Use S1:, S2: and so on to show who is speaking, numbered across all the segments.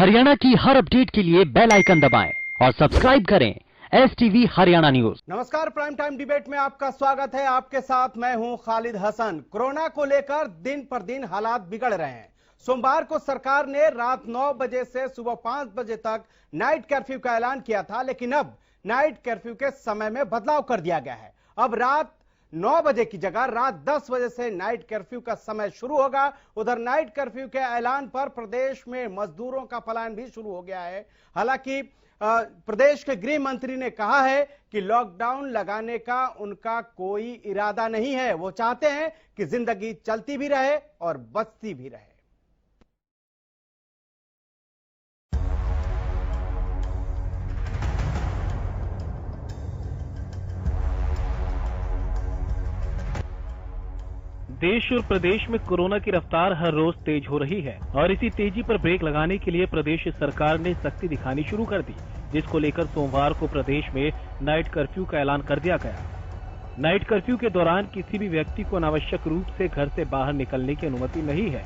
S1: हरियाणा की हर अपडेट के लिए बेल आइकन दबाएं और सब्सक्राइब करें STV हरियाणा न्यूज।
S2: नमस्कार, प्राइम टाइम डिबेट में आपका स्वागत है। आपके साथ मैं हूं खालिद हसन। कोरोना को लेकर दिन पर दिन हालात बिगड़ रहे हैं। सोमवार को सरकार ने रात 9 बजे से सुबह 5 बजे तक नाइट कर्फ्यू का ऐलान किया था, लेकिन अब नाइट कर्फ्यू के समय में बदलाव कर दिया गया है। अब रात 9 बजे की जगह रात 10 बजे से नाइट कर्फ्यू का समय शुरू होगा। उधर नाइट कर्फ्यू के ऐलान पर प्रदेश में मजदूरों का पलायन भी शुरू हो गया है। हालांकि प्रदेश के गृह मंत्री ने कहा है कि लॉकडाउन लगाने का उनका कोई इरादा नहीं है। वो चाहते हैं कि जिंदगी चलती भी रहे और बचती भी रहे।
S3: देश और प्रदेश में कोरोना की रफ्तार हर रोज तेज हो रही है और इसी तेजी पर ब्रेक लगाने के लिए प्रदेश सरकार ने सख्ती दिखानी शुरू कर दी, जिसको लेकर सोमवार को प्रदेश में नाइट कर्फ्यू का ऐलान कर दिया गया। नाइट कर्फ्यू के दौरान किसी भी व्यक्ति को अनावश्यक रूप से घर से बाहर निकलने की अनुमति नहीं है।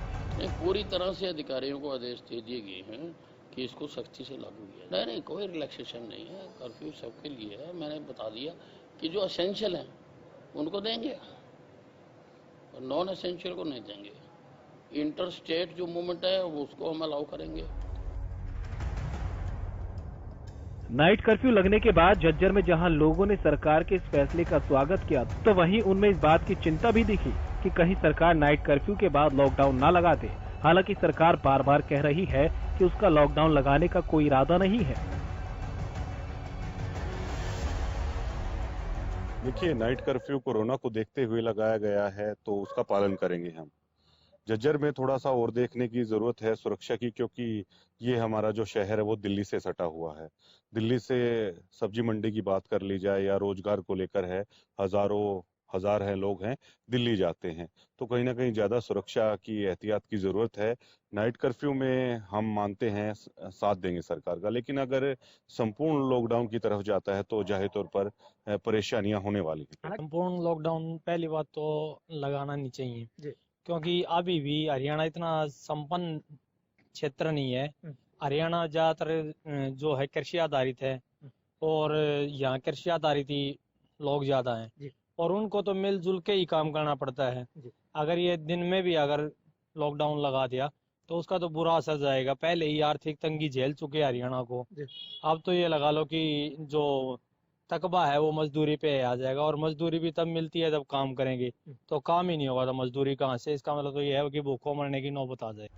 S4: पूरी तरह से अधिकारियों को आदेश दे दिए गए हैं कि इसको सख्ती से लागू किया। नहीं, कोई रिलैक्सेशन नहीं है। कर्फ्यू सबके लिए है। मैंने बता दिया कि जो असेंशियल है उनको देंगे और नॉन एसेंशियल को नहीं देंगे। इंटर स्टेट जो मूवमेंट है उसको हम अलाउ करेंगे।
S3: नाइट कर्फ्यू लगने के बाद झज्जर में जहां लोगों ने सरकार के इस फैसले का स्वागत किया, तो वहीं उनमें इस बात की चिंता भी दिखी कि कहीं सरकार नाइट कर्फ्यू के बाद लॉकडाउन न लगा दे। हालांकि सरकार बार बार कह रही है कि उसका लॉकडाउन लगाने का कोई इरादा नहीं है।
S5: देखिए, नाइट कर्फ्यू कोरोना को देखते हुए लगाया गया है तो उसका पालन करेंगे हम। झज्जर में थोड़ा सा और देखने की जरूरत है सुरक्षा की, क्योंकि ये हमारा जो शहर है वो दिल्ली से सटा हुआ है। दिल्ली से सब्जी मंडी की बात कर ली जाए या रोजगार को लेकर है, हजार है लोग हैं दिल्ली जाते हैं, तो कहीं ना कहीं ज्यादा सुरक्षा की एहतियात की जरूरत है। नाइट कर्फ्यू में हम मानते हैं साथ देंगे सरकार का, लेकिन अगर संपूर्ण लॉकडाउन की तरफ जाता है तो जाहिर तौर पर परेशानियां होने वाली हैं।
S6: संपूर्ण लॉकडाउन पहली बात तो लगाना नहीं चाहिए, क्योंकि अभी भी हरियाणा इतना संपन्न क्षेत्र नहीं है। हरियाणा ज्यादातर जो है कृषि आधारित है और यहाँ कृषि आधारित ही लोग ज्यादा हैं और उनको तो मिलजुल के ही काम करना पड़ता है। अगर ये दिन में भी अगर लॉकडाउन लगा दिया तो उसका तो बुरा असर जाएगा। पहले ही आर्थिक तंगी झेल चुके हरियाणा को, अब तो ये लगा लो कि जो तकबा है वो मजदूरी पे आ जाएगा और मजदूरी भी तब मिलती है जब काम करेंगे, तो काम ही नहीं होगा तो मजदूरी कहाँ से। इसका मतलब तो ये है कि भूखों मरने की नौबत आ जाए।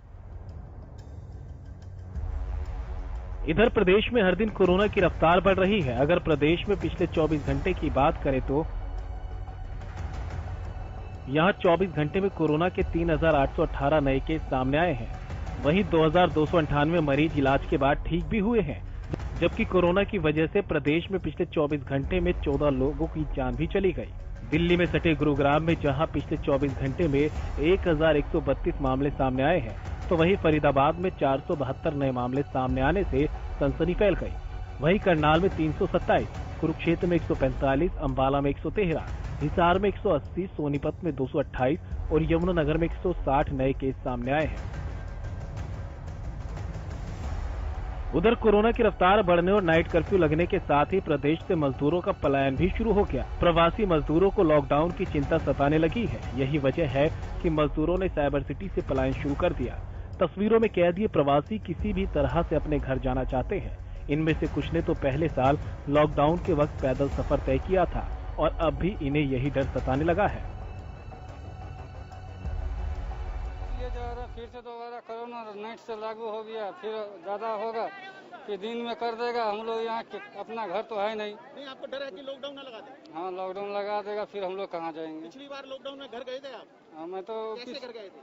S3: इधर प्रदेश में हर दिन कोरोना की रफ्तार बढ़ रही है। अगर प्रदेश में पिछले 24 घंटे की बात करें तो यहां 24 घंटे में कोरोना के 3,818 नए केस सामने आए हैं। वहीं 2,298 मरीज इलाज के बाद ठीक भी हुए हैं, जबकि कोरोना की वजह से प्रदेश में पिछले 24 घंटे में 14 लोगों की जान भी चली गई। दिल्ली में सटे गुरुग्राम में जहां पिछले 24 घंटे में 1,132 मामले सामने आए हैं, तो वहीं फरीदाबाद में 472 नए मामले सामने आने से सनसनी फैल गई। वहीं करनाल में 327, कुरुक्षेत्र में 145, अंबाला में 113, हिसार में 180, सोनीपत में 228 और यमुनानगर में 160 नए केस सामने आए हैं। उधर कोरोना की रफ्तार बढ़ने और नाइट कर्फ्यू लगने के साथ ही प्रदेश से मजदूरों का पलायन भी शुरू हो गया। प्रवासी मजदूरों को लॉकडाउन की चिंता सताने लगी है। यही वजह है कि मजदूरों ने साइबर सिटी से पलायन शुरू कर दिया। तस्वीरों में कैद ये प्रवासी किसी भी तरह से अपने घर जाना चाहते हैं। इनमें से कुछ ने तो पहले साल लॉकडाउन के वक्त पैदल सफर तय किया था और अब भी इन्हें यही डर सताने लगा है।
S7: फिर से दोबारा कोरोना नाइट से लागू हो गया, फिर ज्यादा होगा कि दिन में कर देगा। हम लोग यहाँ अपना घर तो है नहीं।
S2: आपको डर है कि लॉकडाउन न लगा दे?
S7: हाँ, लॉकडाउन लगा देगा, फिर हम लोग कहाँ जाएंगे।
S2: पिछली बार लॉकडाउन में घर गए थे आप?
S7: हाँ, मैं तो
S2: कैसे घर गए थे?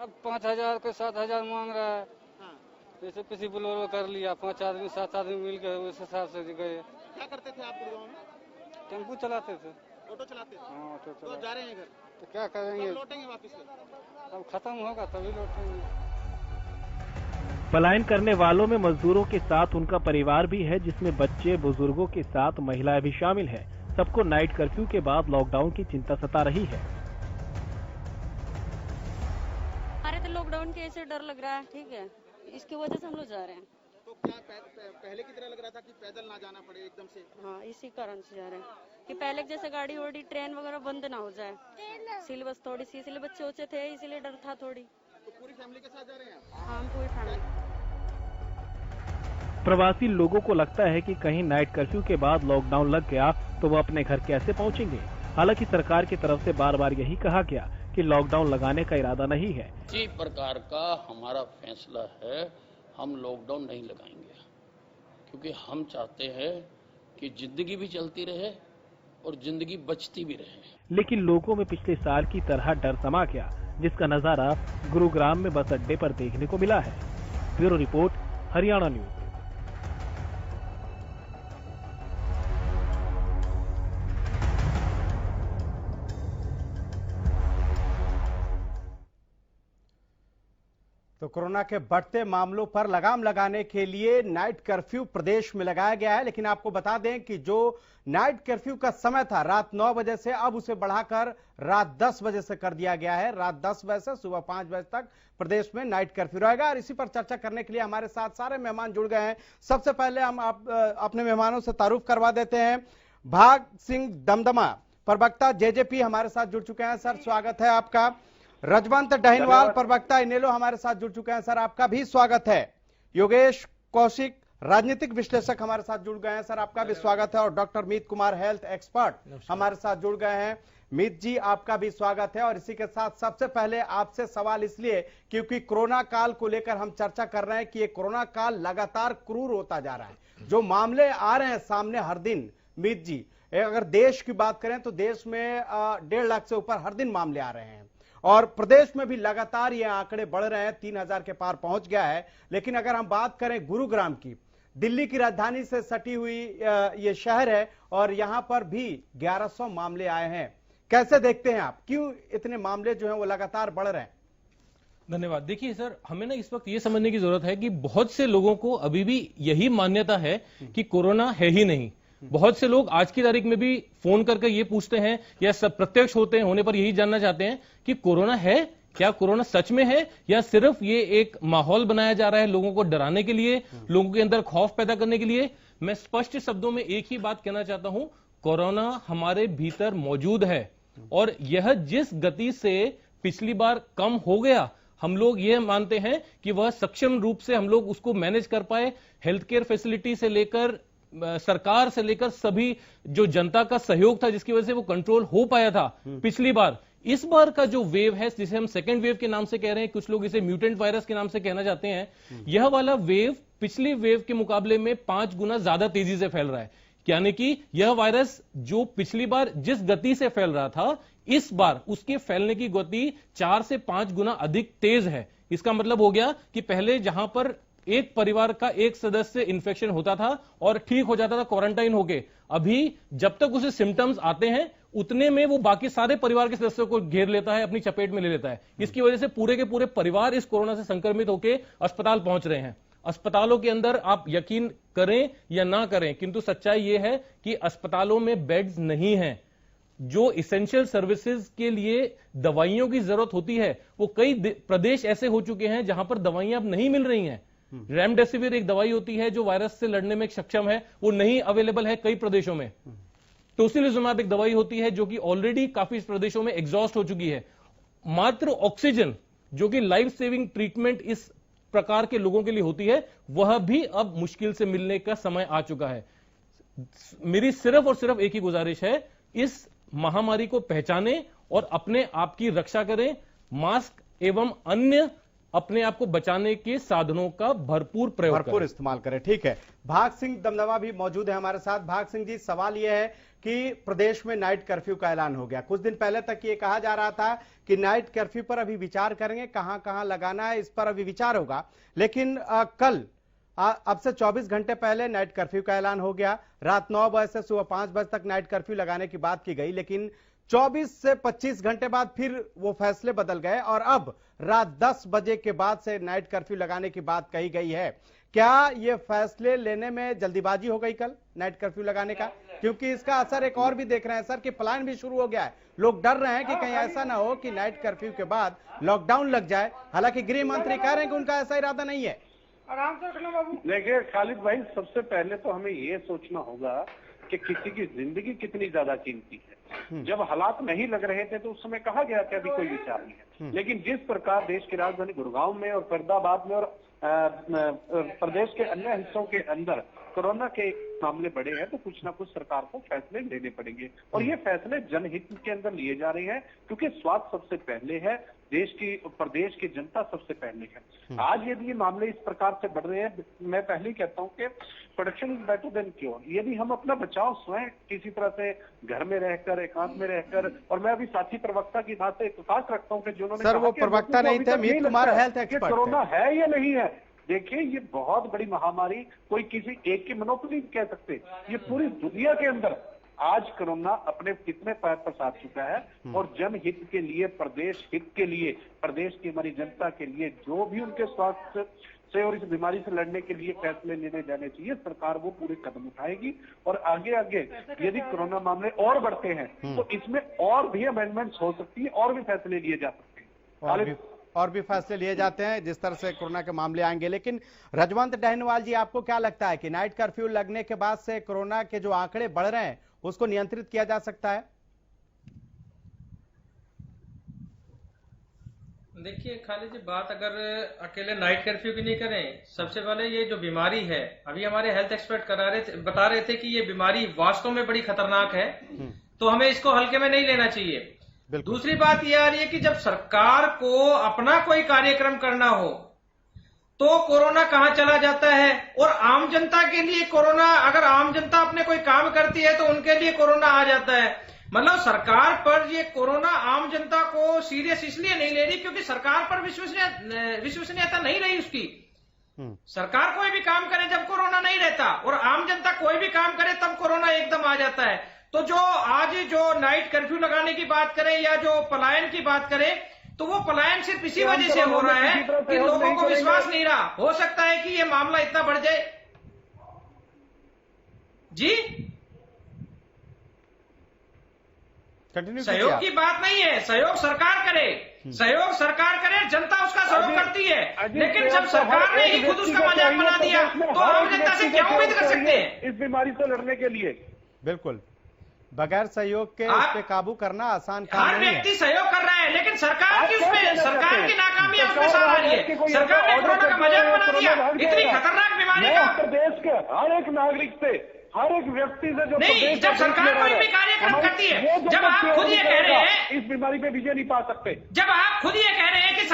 S7: अब 5,000 को 7,000 मांग रहा है।
S2: हाँ।
S7: जैसे किसी बोलेरो कर लिया, 5 आदमी 7 आदमी मिल गए, उस हिसाब से गए।
S2: क्या करते थे आप गुड़गांव में?
S7: टेम्पू चलाते थे।
S2: ऑटो चलाते थे?
S7: हाँ, ऑटो
S2: तो
S7: चला।
S2: जा रहे हैं घर,
S7: तो क्या करेंगे?
S2: लौटेंगे वापस?
S7: अब खत्म होगा तभी लौटेंगे।
S3: पलायन करने वालों में मजदूरों के साथ उनका परिवार भी है, जिसमें बच्चे, बुजुर्गों के साथ महिलाएं भी शामिल है। सबको नाइट कर्फ्यू के बाद लॉकडाउन की चिंता सता रही है।
S8: हमारे तो लॉकडाउन के ऐसे डर लग रहा है। ठीक है, इसकी वजह से हम लोग जा रहे हैं।
S2: तो क्या पहले की तरह लग रहा था कि पैदल ना जाना पड़े एकदम से?
S8: हाँ, इसी कारण से जा रहे हैं कि पहले जैसे गाड़ी वाड़ी ट्रेन वगैरह बंद ना हो जाए, इसलिए बस थोड़ी सी, इसलिए बच्चे उच्चे थे इसीलिए डर था थोड़ी।
S2: तो पूरी फैमिली के साथ जा रहे हैं?
S8: हाँ, हम पूरी फैमिली।
S3: प्रवासी लोगों को लगता है कि कहीं नाइट कर्फ्यू के बाद लॉकडाउन लग गया तो वो अपने घर कैसे पहुंचेंगे। हालांकि सरकार की तरफ से बार बार यही कहा गया कि लॉकडाउन लगाने का इरादा नहीं है।
S4: इसी प्रकार का हमारा फैसला है, हम लॉकडाउन नहीं लगाएंगे क्योंकि हम चाहते हैं कि जिंदगी भी चलती रहे और जिंदगी बचती भी रहे।
S3: लेकिन लोगों में पिछले साल की तरह डर समा गया, जिसका नजारा गुरुग्राम में बस अड्डे पर देखने को मिला है। Bureau report, Haryana news.
S2: तो कोरोना के बढ़ते मामलों पर लगाम लगाने के लिए नाइट कर्फ्यू प्रदेश में लगाया गया है, लेकिन आपको बता दें कि जो नाइट कर्फ्यू का समय था रात 9 बजे से, अब उसे बढ़ाकर रात 10 बजे से कर दिया गया है। रात 10 बजे से सुबह 5 बजे तक प्रदेश में नाइट कर्फ्यू रहेगा। और इसी पर चर्चा करने के लिए हमारे साथ सारे मेहमान जुड़ गए हैं। सबसे पहले हम अपने मेहमानों से तारुफ करवा देते हैं। भाग सिंह दमदमा, प्रवक्ता जेजेपी, हमारे साथ जुड़ चुके हैं। सर, स्वागत है आपका। रजवंत डहिनवाल, प्रवक्ता इनेलो, हमारे साथ जुड़ चुके हैं। सर, आपका भी स्वागत है। योगेश कौशिक, राजनीतिक विश्लेषक, हमारे साथ जुड़ गए हैं। सर, आपका भी स्वागत है। और डॉक्टर मीत कुमार, हेल्थ एक्सपर्ट, हमारे साथ जुड़ गए हैं। मीत जी, आपका भी स्वागत है। और इसी के साथ सबसे पहले आपसे सवाल इसलिए क्योंकि कोरोना काल को लेकर हम चर्चा कर रहे हैं कि ये कोरोना काल लगातार क्रूर होता जा रहा है। जो मामले आ रहे हैं सामने हर दिन, मीत जी, अगर देश की बात करें तो देश में 1.5 लाख से ऊपर हर दिन मामले आ रहे हैं और प्रदेश में भी लगातार ये आंकड़े बढ़ रहे हैं, 3000 के पार पहुंच गया है। लेकिन अगर हम बात करें गुरुग्राम की, दिल्ली की राजधानी से सटी हुई ये शहर है और यहां पर भी 1100 मामले आए हैं। कैसे देखते हैं आप, क्यों इतने मामले जो हैं वो लगातार बढ़ रहे हैं?
S9: धन्यवाद। देखिए सर, हमें ना इस वक्त ये समझने की जरूरत है कि बहुत से लोगों को अभी भी यही मान्यता है कि कोरोना है ही नहीं। बहुत से लोग आज की तारीख में भी फोन करके ये पूछते हैं या सब प्रत्यक्ष होने पर यही जानना चाहते हैं कि कोरोना है, क्या कोरोना सच में है या सिर्फ ये एक माहौल बनाया जा रहा है लोगों को डराने के लिए, लोगों के अंदर खौफ पैदा करने के लिए। मैं स्पष्ट शब्दों में एक ही बात कहना चाहता हूं, कोरोना हमारे भीतर मौजूद है और यह जिस गति से पिछली बार कम हो गया, हम लोग ये मानते हैं कि वह सक्षम रूप से हम लोग उसको मैनेज कर पाए। हेल्थ केयर फैसिलिटी से लेकर सरकार से लेकर सभी जो जनता का सहयोग था, जिसकी वजह से वो कंट्रोल हो पाया था पिछली बार। इस बार का जो वेव है, जिसे हम सेकेंड वेव के नाम से कह रहे हैं, कुछ लोग इसे म्यूटेंट वायरस के नाम से कहना चाहते हैं, यह वाला वेव पिछली वेव के मुकाबले में 5 गुना ज्यादा तेजी से फैल रहा है। यानी कि यह वायरस जो पिछली बार जिस गति से फैल रहा था, इस बार उसके फैलने की गति 4 से 5 गुना अधिक तेज है। इसका मतलब हो गया कि पहले जहां पर एक परिवार का एक सदस्य इन्फेक्शन होता था और ठीक हो जाता था क्वारंटाइन होके, अभी जब तक उसे सिम्टम्स आते हैं उतने में वो बाकी सारे परिवार के सदस्यों को घेर लेता है, अपनी चपेट में ले लेता है। इसकी वजह से पूरे के पूरे परिवार इस कोरोना से संक्रमित होकर अस्पताल पहुंच रहे हैं। अस्पतालों के अंदर आप यकीन करें या ना करें, किंतु सच्चाई यह है कि अस्पतालों में बेड्स नहीं हैं। जो इसेंशियल सर्विसेज के लिए दवाइयों की जरूरत होती है, वो कई प्रदेश ऐसे हो चुके हैं जहां पर दवाइयां अब नहीं मिल रही हैं। रेमडेसिविर एक दवाई होती है जो वायरस से लड़ने में सक्षम है, वो नहीं अवेलेबल है कई प्रदेशों में। टोसिलिजुमैब एक दवाई होती है जो कि ऑलरेडी काफी प्रदेशों में एग्जॉस्ट हो चुकी है। मात्र ऑक्सीजन जो कि लाइफ सेविंग ट्रीटमेंट इस प्रकार के लोगों के लिए होती है, वह भी अब मुश्किल से मिलने का समय आ चुका है। मेरी सिर्फ और सिर्फ एक ही गुजारिश है, इस महामारी को पहचानें और अपने आप की रक्षा करें। मास्क एवं अन्य अपने आप को बचाने के साधनों का भरपूर
S2: इस्तेमाल करें। ठीक है, भाग सिंह दमदमा भी मौजूद है हमारे साथ। भाग सिंह जी, सवाल यह है कि प्रदेश में नाइट कर्फ्यू का ऐलान हो गया। कुछ दिन पहले तक ये कहा जा रहा था कि नाइट कर्फ्यू पर अभी विचार करेंगे, कहां कहां लगाना है इस पर अभी विचार होगा। लेकिन कल अब से 24 घंटे पहले नाइट कर्फ्यू का ऐलान हो गया। रात 9 बजे से सुबह 5 बजे तक नाइट कर्फ्यू लगाने की बात की गई, लेकिन 24 से 25 घंटे बाद फिर वो फैसले बदल गए और अब रात 10 बजे के बाद से नाइट कर्फ्यू लगाने की बात कही गई है। क्या ये फैसले लेने में जल्दीबाजी हो गई कल नाइट कर्फ्यू लगाने का? क्योंकि इसका असर एक और भी देख रहे हैं सर कि पलायन भी शुरू हो गया है। लोग डर रहे हैं कि कहीं ऐसा ना हो कि नाइट कर्फ्यू के बाद लॉकडाउन लग जाए। हालांकि गृह मंत्री कह रहे हैं कि उनका ऐसा इरादा नहीं है।
S7: आराम से रखना बाबू।
S10: देखिए खालिद भाई, सबसे पहले तो हमें ये सोचना होगा कि किसी की जिंदगी कितनी ज्यादा कीमती है। जब हालात नहीं लग रहे थे तो उस समय कहा गया कि अभी कोई विचार नहीं है, लेकिन जिस प्रकार देश की राजधानी गुड़गांव में और फरीदाबाद में और प्रदेश के अन्य हिस्सों के अंदर कोरोना के मामले बढ़े हैं, तो कुछ ना कुछ सरकार को फैसले लेने पड़ेंगे और ये फैसले जनहित के अंदर लिए जा रहे हैं, क्योंकि स्वास्थ्य सबसे पहले है, देश की प्रदेश की जनता सबसे पहले है। आज यदि ये मामले इस प्रकार से बढ़ रहे हैं, मैं पहले ही कहता हूं कि production is better than cure. यदि हम अपना बचाव स्वयं किसी तरह से घर में रहकर, एकांत में रहकर, और मैं अभी साथी प्रवक्ता की बात से इत्तेफाक रखता हूं कि जिन्होंने
S2: सर वो प्रवक्ता नहीं थे, मीत कुमार हेल्थ एक्सपर्ट
S10: कोरोना है या नहीं है। देखिए ये बहुत बड़ी महामारी, कोई किसी एक की मोनोपोली नहीं कह सकते, ये पूरी दुनिया के अंदर आज कोरोना अपने कितने पैर पर साथ चुका है और जनहित के लिए, प्रदेश हित के लिए, प्रदेश की हमारी जनता के लिए जो भी उनके स्वास्थ्य से और इस बीमारी से लड़ने के लिए फैसले लेने जाने चाहिए, सरकार वो पूरे कदम उठाएगी। और आगे आगे यदि कोरोना मामले और बढ़ते हैं तो इसमें और भी अमेंडमेंट्स हो सकती है और भी फैसले लिए जा सकते हैं,
S2: और भी फैसले लिए जाते हैं जिस तरह से कोरोना के मामले आएंगे। लेकिन रजवंत डहनवाल जी, आपको क्या लगता है कि नाइट कर्फ्यू लगने के बाद से कोरोना के जो आंकड़े बढ़ रहे हैं उसको नियंत्रित किया जा सकता है?
S11: देखिए खालिद जी, बात अगर अकेले नाइट कर्फ्यू की नहीं करें, सबसे पहले ये जो बीमारी है, अभी हमारे हेल्थ एक्सपर्ट बता रहे थे कि ये बीमारी वास्तव में बड़ी खतरनाक है, तो हमें इसको हल्के में नहीं लेना चाहिए। दूसरी बात यह आ रही है कि जब सरकार को अपना कोई कार्यक्रम करना हो तो कोरोना कहां चला जाता है, और आम जनता के लिए कोरोना, अगर आम जनता अपने कोई काम करती है तो उनके लिए कोरोना आ जाता है। मतलब सरकार पर ये कोरोना आम जनता को सीरियस इसलिए नहीं ले रही क्योंकि सरकार पर विश्वसनीयता नहीं रही उसकी। सरकार कोई भी काम करे जब कोरोना नहीं रहता, और आम जनता कोई भी काम करे तब कोरोना एकदम आ जाता है। तो जो आज जो नाइट कर्फ्यू लगाने की बात करें या जो पलायन की बात करें, तो वो पलायन सिर्फ इसी वजह से हो रहा है कि लोगों को विश्वास नहीं रहा। हो सकता है कि ये मामला इतना बढ़ जाए। जी, सहयोग की बात नहीं है, सहयोग सरकार करे, सहयोग सरकार करे, जनता उसका सहयोग करती है, लेकिन जब सरकार ने ही खुद उसका मजाक बना दिया तो आम जनता से क्या उम्मीद कर सकते हैं
S10: इस बीमारी से लड़ने के लिए?
S2: बिल्कुल, बगैर सहयोग के इस पे काबू करना आसान काम नहीं है।
S11: हर व्यक्ति सहयोग कर रहा है, लेकिन सरकार की उसमें, सरकार की नाकामी उसमें साथ आ रही है। सरकार ने कोरोना का मजाक बना दिया, इतनी खतरनाक बीमारी का।
S10: प्रदेश के हर एक नागरिक से, हर एक व्यक्ति से जो
S11: नहीं, जब सरकार कोई भी कार्यक्रम करती है, जब आप खुद ये कह रहे हैं
S10: इस बीमारी पे विजय नहीं पा सकते,
S11: जब आप खुद ये कह रहे हैं कि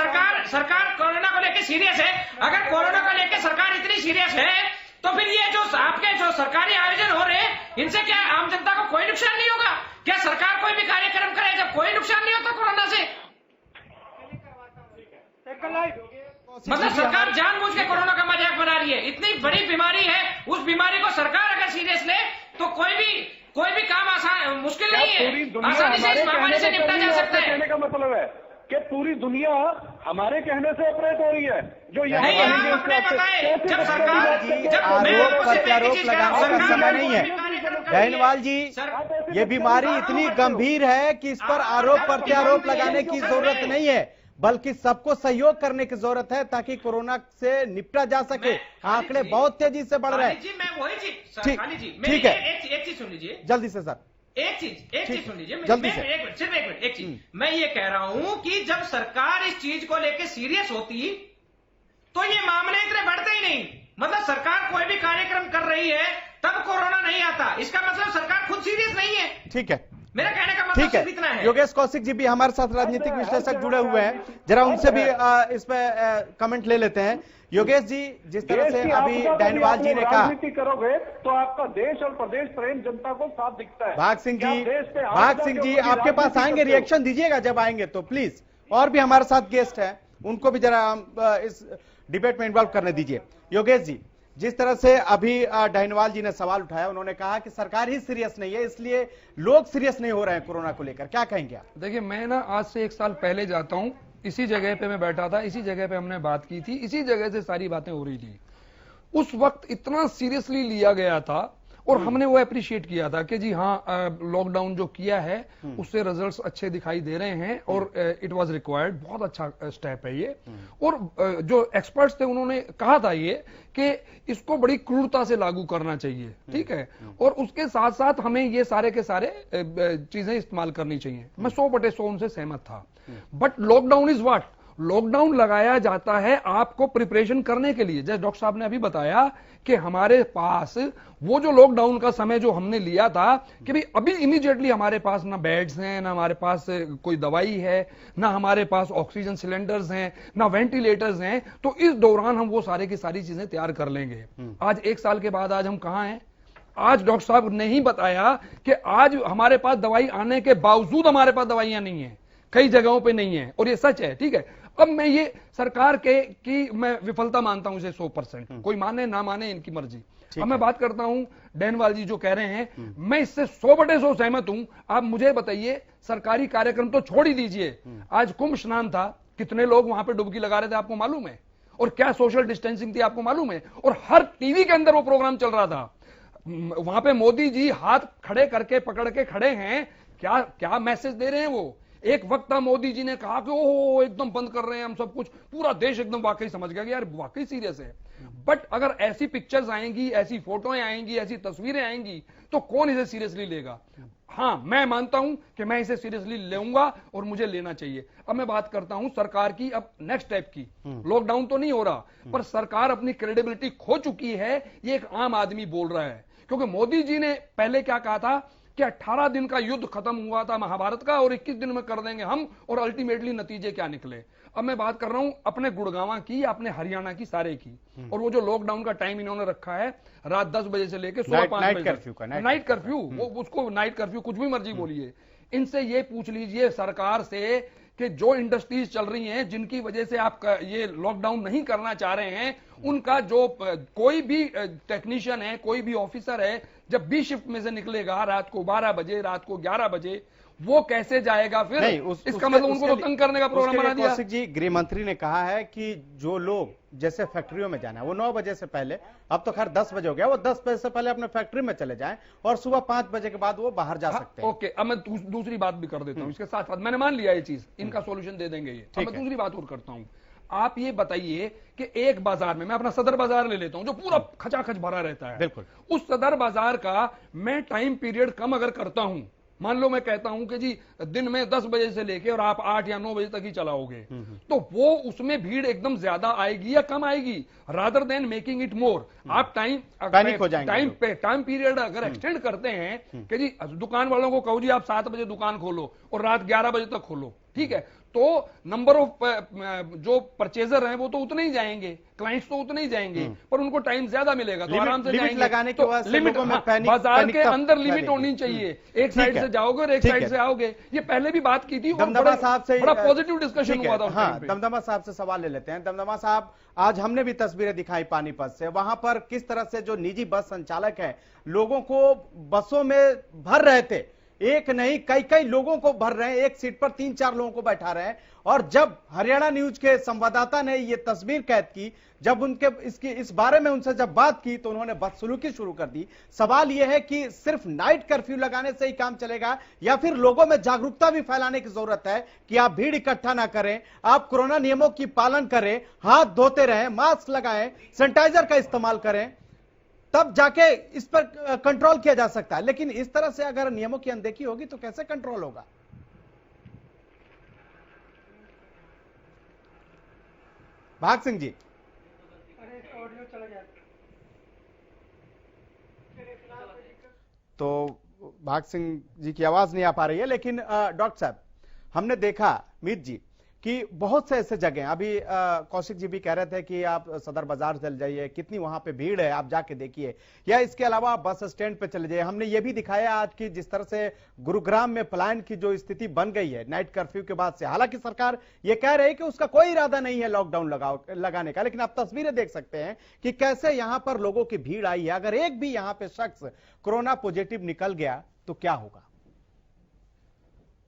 S11: सरकार कोरोना को लेकर सीरियस है, अगर कोरोना को लेकर सरकार इतनी सीरियस है तो फिर ये जो आपके जो सरकारी आयोजन हो रहे हैं, इनसे क्या आम जनता को कोई नुकसान नहीं होगा? क्या सरकार कोई भी कार्यक्रम करे जब कोई नुकसान नहीं होता कोरोना से? मतलब सरकार जानबूझ के कोरोना का मजाक बना रही है। इतनी बड़ी बीमारी है, उस बीमारी को सरकार अगर सीरियस ले तो कोई भी काम आसान, मुश्किल नहीं है, आसानी से इस महामारी से निपटा जा सकता है।
S10: कहने का मतलब है कि पूरी दुनिया हमारे कहने से ऑपरेट हो रही है। जो
S11: नहीं, आप अपने बताएं, जब सरकार,
S2: आरोप प्रत्यारोप लगाने का समय नहीं है डहनवाल जी। ये बीमारी इतनी गंभीर है कि इस पर आरोप प्रत्यारोप लगाने की जरूरत नहीं है, बल्कि सबको सहयोग करने की जरूरत है ताकि कोरोना से निपटा जा सके। आंकड़े बहुत तेजी से बढ़ रहे हैं। ठीक है,
S11: एक चीज सुन लीजिए
S2: जल्दी से सर,
S11: एक चीज सुन लीजिए
S2: जल्दी से,
S11: सिर्फ एक मिनट, एक चीज मैं ये कह रहा हूं कि जब सरकार इस चीज को लेकर सीरियस होती तो ये मामले इतने बढ़ते ही नहीं। मतलब सरकार कोई भी कार्यक्रम कर रही है तब कोरोना नहीं आता, इसका मतलब सरकार खुद सीरियस नहीं है।
S2: ठीक है,
S11: मेरा कहने का मतलब सिर्फ इतना है।
S2: योगेश कौशिक जी भी हमारे साथ राजनीतिक विश्लेषक जुड़े हुए हैं, जरा उनसे भी इस पे कमेंट ले लेते हैं। योगेश जी, जिस तरह से अभी डहनवाल जी ने कहा,
S10: राजनीति करोगे तो आपका देश और प्रदेश प्रेम जनता को साफ दिखता है।
S2: भाग सिंह जी आपके पास आएंगे, रिएक्शन दीजिएगा जब आएंगे तो प्लीज। और भी हमारे साथ गेस्ट हैं, उनको भी जरा इस डिबेट में इन्वॉल्व करने दीजिए। योगेश जी, जिस तरह से अभी डहनवाल जी ने सवाल उठाया, उन्होंने कहा कि सरकार ही सीरियस नहीं है, इसलिए लोग सीरियस नहीं हो रहे हैं कोरोना को लेकर, क्या कहेंगे आप?
S12: देखिए, मैं ना आज से 1 साल पहले जाता हूं, इसी जगह पे मैं बैठा था, इसी जगह पे हमने बात की थी, इसी जगह से सारी बातें हो रही थी। उस वक्त इतना सीरियसली लिया गया था और हमने वो अप्रिशिएट किया था कि जी हाँ, लॉकडाउन जो किया है उससे रिजल्ट्स अच्छे दिखाई दे रहे हैं और इट वाज रिक्वायर्ड, बहुत अच्छा स्टेप है ये। और जो एक्सपर्ट्स थे उन्होंने कहा था ये कि इसको बड़ी क्रूरता से लागू करना चाहिए, ठीक है, और उसके साथ साथ हमें ये सारे के सारे चीजें इस्तेमाल करनी चाहिए। मैं 100/100 उनसे सहमत था। But lockdown is what? Lockdown लगाया जाता है आपको प्रिपरेशन करने के लिए। जैसे डॉक्टर साहब ने अभी बताया कि हमारे पास वो जो लॉकडाउन का समय जो हमने लिया था कि भाई अभी इमीडिएटली हमारे पास ना बेड्स हैं, ना हमारे पास कोई दवाई है, ना हमारे पास ऑक्सीजन सिलेंडर्स हैं, ना वेंटिलेटर्स हैं, तो इस दौरान हम वो सारे की सारी चीजें तैयार कर लेंगे। आज 1 साल के बाद आज हम कहां हैं? आज डॉक्टर साहब ने ही बताया कि आज हमारे पास दवाई आने के बावजूद हमारे पास दवाइयां नहीं है, कई जगहों पे नहीं है, और ये सच है, ठीक है। अब मैं ये सरकार की मैं विफलता मानता हूं इसे 100%, कोई माने ना माने इनकी मर्जी। अब मैं बात करता हूं डैनवाल जी जो कह रहे हैं, मैं इससे 100/100 सहमत हूं। आप मुझे बताइए, सरकारी कार्यक्रम तो छोड़ ही दीजिए, आज कुंभ स्नान था, कितने लोग वहां पे डुबकी लगा रहे थे आपको मालूम है? और क्या सोशल डिस्टेंसिंग थी आपको मालूम है? और हर टीवी के अंदर वो प्रोग्राम चल रहा था। वहां पे मोदी जी हाथ खड़े करके पकड़ के खड़े हैं, क्या क्या मैसेज दे रहे हैं वो? एक वक्त था मोदी जी ने कहा कि ओहो एकदम बंद कर रहे हैं हम सब कुछ, पूरा देश एकदम वाकई समझ गया कि यार वाकई सीरियस है। बट अगर ऐसी पिक्चर्स आएंगी, ऐसी फोटोएं आएंगी, ऐसी तस्वीरें आएंगी, तो कौन इसे सीरियसली लेगा? हां, मैं मानता हूं कि मैं इसे सीरियसली लूंगा और मुझे लेना चाहिए। अब मैं बात करता हूं सरकार की अब नेक्स्ट स्टेप की। लॉकडाउन तो नहीं हो रहा, पर सरकार अपनी क्रेडिबिलिटी खो चुकी है, ये एक आम आदमी बोल रहा है। क्योंकि मोदी जी ने पहले क्या कहा था कि 18 दिन का युद्ध खत्म हुआ था महाभारत का और 21 दिन में कर देंगे हम, और अल्टीमेटली नतीजे क्या निकले। अब मैं बात कर रहा हूं अपने गुड़गांव की, अपने हरियाणा की, सारे की। और वो जो लॉकडाउन का टाइम इन्होंने रखा है रात 10 बजे से लेकर सुबह 5 बजे तक, नाइट कर्फ्यू, वो उसको नाइट कर्फ्यू कुछ भी मर्जी बोलिए। इनसे ये पूछ लीजिए सरकार से कि जो इंडस्ट्रीज चल रही हैं जिनकी वजह से आप ये लॉकडाउन नहीं करना चाह रहे हैं, उनका जो कोई भी टेक्नीशियन है, कोई भी ऑफिसर है, जब बी शिफ्ट में से निकलेगा रात को 12 बजे, रात को 11 बजे, वो कैसे जाएगा फिर? इसका मतलब उनको तो तंग करने का प्रोग्राम बना दिया।
S2: कौशिक जी, गृह मंत्री ने कहा है कि जो लोग जैसे फैक्ट्रियों में जाना है वो 9 बजे से पहले, अब तो खैर 10 बजे हो गया, वो 10 बजे से पहले अपने फैक्ट्री में चले जाएं और सुबह 5 बजे के बाद वो बाहर जा सकते हैं।
S12: ओके, अब मैं दूसरी बात भी कर देता हूं इसके साथ साथ। मैंने मान लिया ये चीज, इनका सोल्यूशन दे देंगे ये। अब मैं दूसरी बात और करता हूं। आप ये बताइए कि एक बाजार में, मैं अपना सदर बाजार ले लेता हूं जो पूरा खचाखच भरा रहता है, बिल्कुल, उस सदर बाजार का मैं टाइम पीरियड कम अगर करता हूं, मान लो मैं कहता हूं कि जी दिन में 10 बजे से लेके और आप 8 या 9 बजे तक ही चलाओगे, तो वो उसमें भीड़ एकदम ज्यादा आएगी या कम आएगी? Rather than making it more, आप टाइम पीरियड अगर एक्सटेंड करते हैं कि जी दुकान वालों को कहो जी आप 7 बजे दुकान खोलो और रात 11 बजे तक खोलो, ठीक है, तो नंबर ऑफ जो परचेजर हैं वो तो उतने ही जाएंगे, क्लाइंट्स तो उतने ही जाएंगे, पर उनको टाइम ज्यादा मिलेगा तो आराम से जाएंगे।
S2: लगाने के बाद
S12: लिमिट, बाजार के अंदर लिमिट होनी चाहिए, एक साइड से जाओगे और एक साइड से आओगे। ये पहले भी बात की थी,
S2: दमदमा साहब से
S12: बड़ा पॉजिटिव डिस्कशन हुआ था।
S2: हाँ, दमदमा साहब से सवाल ले लेते हैं। दमदमा साहब, आज हमने भी तस्वीरें दिखाई पानीपत से, वहां पर किस तरह से जो निजी बस संचालक है लोगों को बसों में भर रहे थे, एक नहीं कई लोगों को भर रहे हैं, एक सीट पर 3-4 लोगों को बैठा रहे हैं। और जब हरियाणा न्यूज के संवाददाता ने ये तस्वीर कैद की, जब उनके इस बारे में उनसे जब बात की तो उन्होंने बदसलूकी शुरू कर दी। सवाल यह है कि सिर्फ नाइट कर्फ्यू लगाने से ही काम चलेगा या फिर लोगों में जागरूकता भी फैलाने की जरूरत है कि आप भीड़ इकट्ठा ना करें, आप कोरोना नियमों की पालन करें, हाथ धोते रहें, मास्क लगाएं, सैनिटाइजर का इस्तेमाल करें, तब जाके इस पर कंट्रोल किया जा सकता है। लेकिन इस तरह से अगर नियमों की अनदेखी होगी तो कैसे कंट्रोल होगा? भाग सिंह जी, तो भाग सिंह जी की आवाज नहीं आ पा रही है, लेकिन डॉक्टर साहब, हमने देखा मीत जी कि बहुत से ऐसे जगह, अभी कौशिक जी भी कह रहे थे कि आप सदर बाजार चल जाइए, कितनी वहां पे भीड़ है आप जाके देखिए, या इसके अलावा बस स्टैंड पे चले जाइए। हमने ये भी दिखाया आज की जिस तरह से गुरुग्राम में पलायन की जो स्थिति बन गई है नाइट कर्फ्यू के बाद से। हालांकि सरकार ये कह रही है कि उसका कोई इरादा नहीं है लॉकडाउन लगाने का, लेकिन आप तस्वीरें देख सकते हैं कि कैसे यहां पर लोगों की भीड़ आई है। अगर एक भी यहां पे शख्स कोरोना पॉजिटिव निकल गया तो क्या होगा?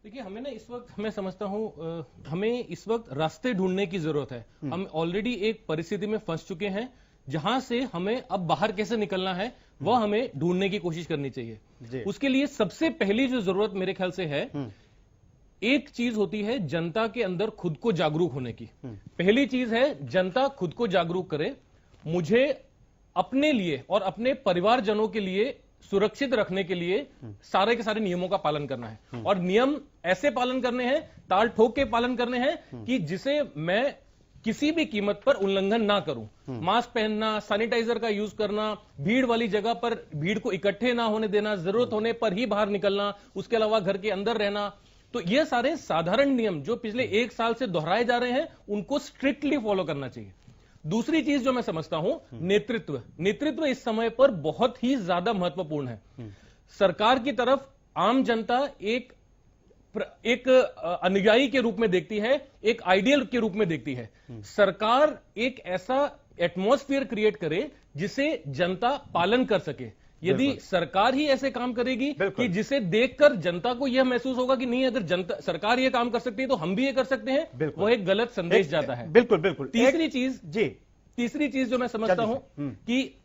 S9: देखिए, हमें ना इस वक्त, मैं समझता हूं हमें इस वक्त रास्ते ढूंढने की जरूरत है। हम ऑलरेडी एक परिस्थिति में फंस चुके हैं जहां से हमें अब बाहर कैसे निकलना है वह हमें ढूंढने की कोशिश करनी चाहिए। उसके लिए सबसे पहली जो जरूरत मेरे ख्याल से है, एक चीज होती है जनता के अंदर खुद को जागरूक होने की। पहली चीज है जनता खुद को जागरूक करे, मुझे अपने लिए और अपने परिवारजनों के लिए सुरक्षित रखने के लिए सारे के सारे नियमों का पालन करना है। और नियम ऐसे पालन करने हैं, ताल ठोक के पालन करने हैं कि जिसे मैं किसी भी कीमत पर उल्लंघन ना करूं। मास्क पहनना, सैनिटाइजर का यूज करना, भीड़ वाली जगह पर भीड़ को इकट्ठे ना होने देना, जरूरत होने पर ही बाहर निकलना, उसके अलावा घर के अंदर रहना। तो ये सारे साधारण नियम जो पिछले 1 साल से दोहराए जा रहे हैं, उनको स्ट्रिक्टली फॉलो करना चाहिए। दूसरी चीज जो मैं समझता हूं, नेतृत्व इस समय पर बहुत ही ज्यादा महत्वपूर्ण है। सरकार की तरफ आम जनता एक अनुयायी के रूप में देखती है, एक आइडियल के रूप में देखती है। सरकार एक ऐसा एटमॉस्फेयर क्रिएट करे जिसे जनता पालन कर सके। यदि सरकार ही ऐसे काम करेगी कि जिसे देखकर जनता को यह महसूस होगा कि नहीं, अगर जनता सरकार ये काम कर सकती है तो हम भी ये कर सकते हैं, वो एक गलत संदेश जाता है।
S2: बिल्कुल।
S9: तीसरी चीज जो मैं समझता हूं कि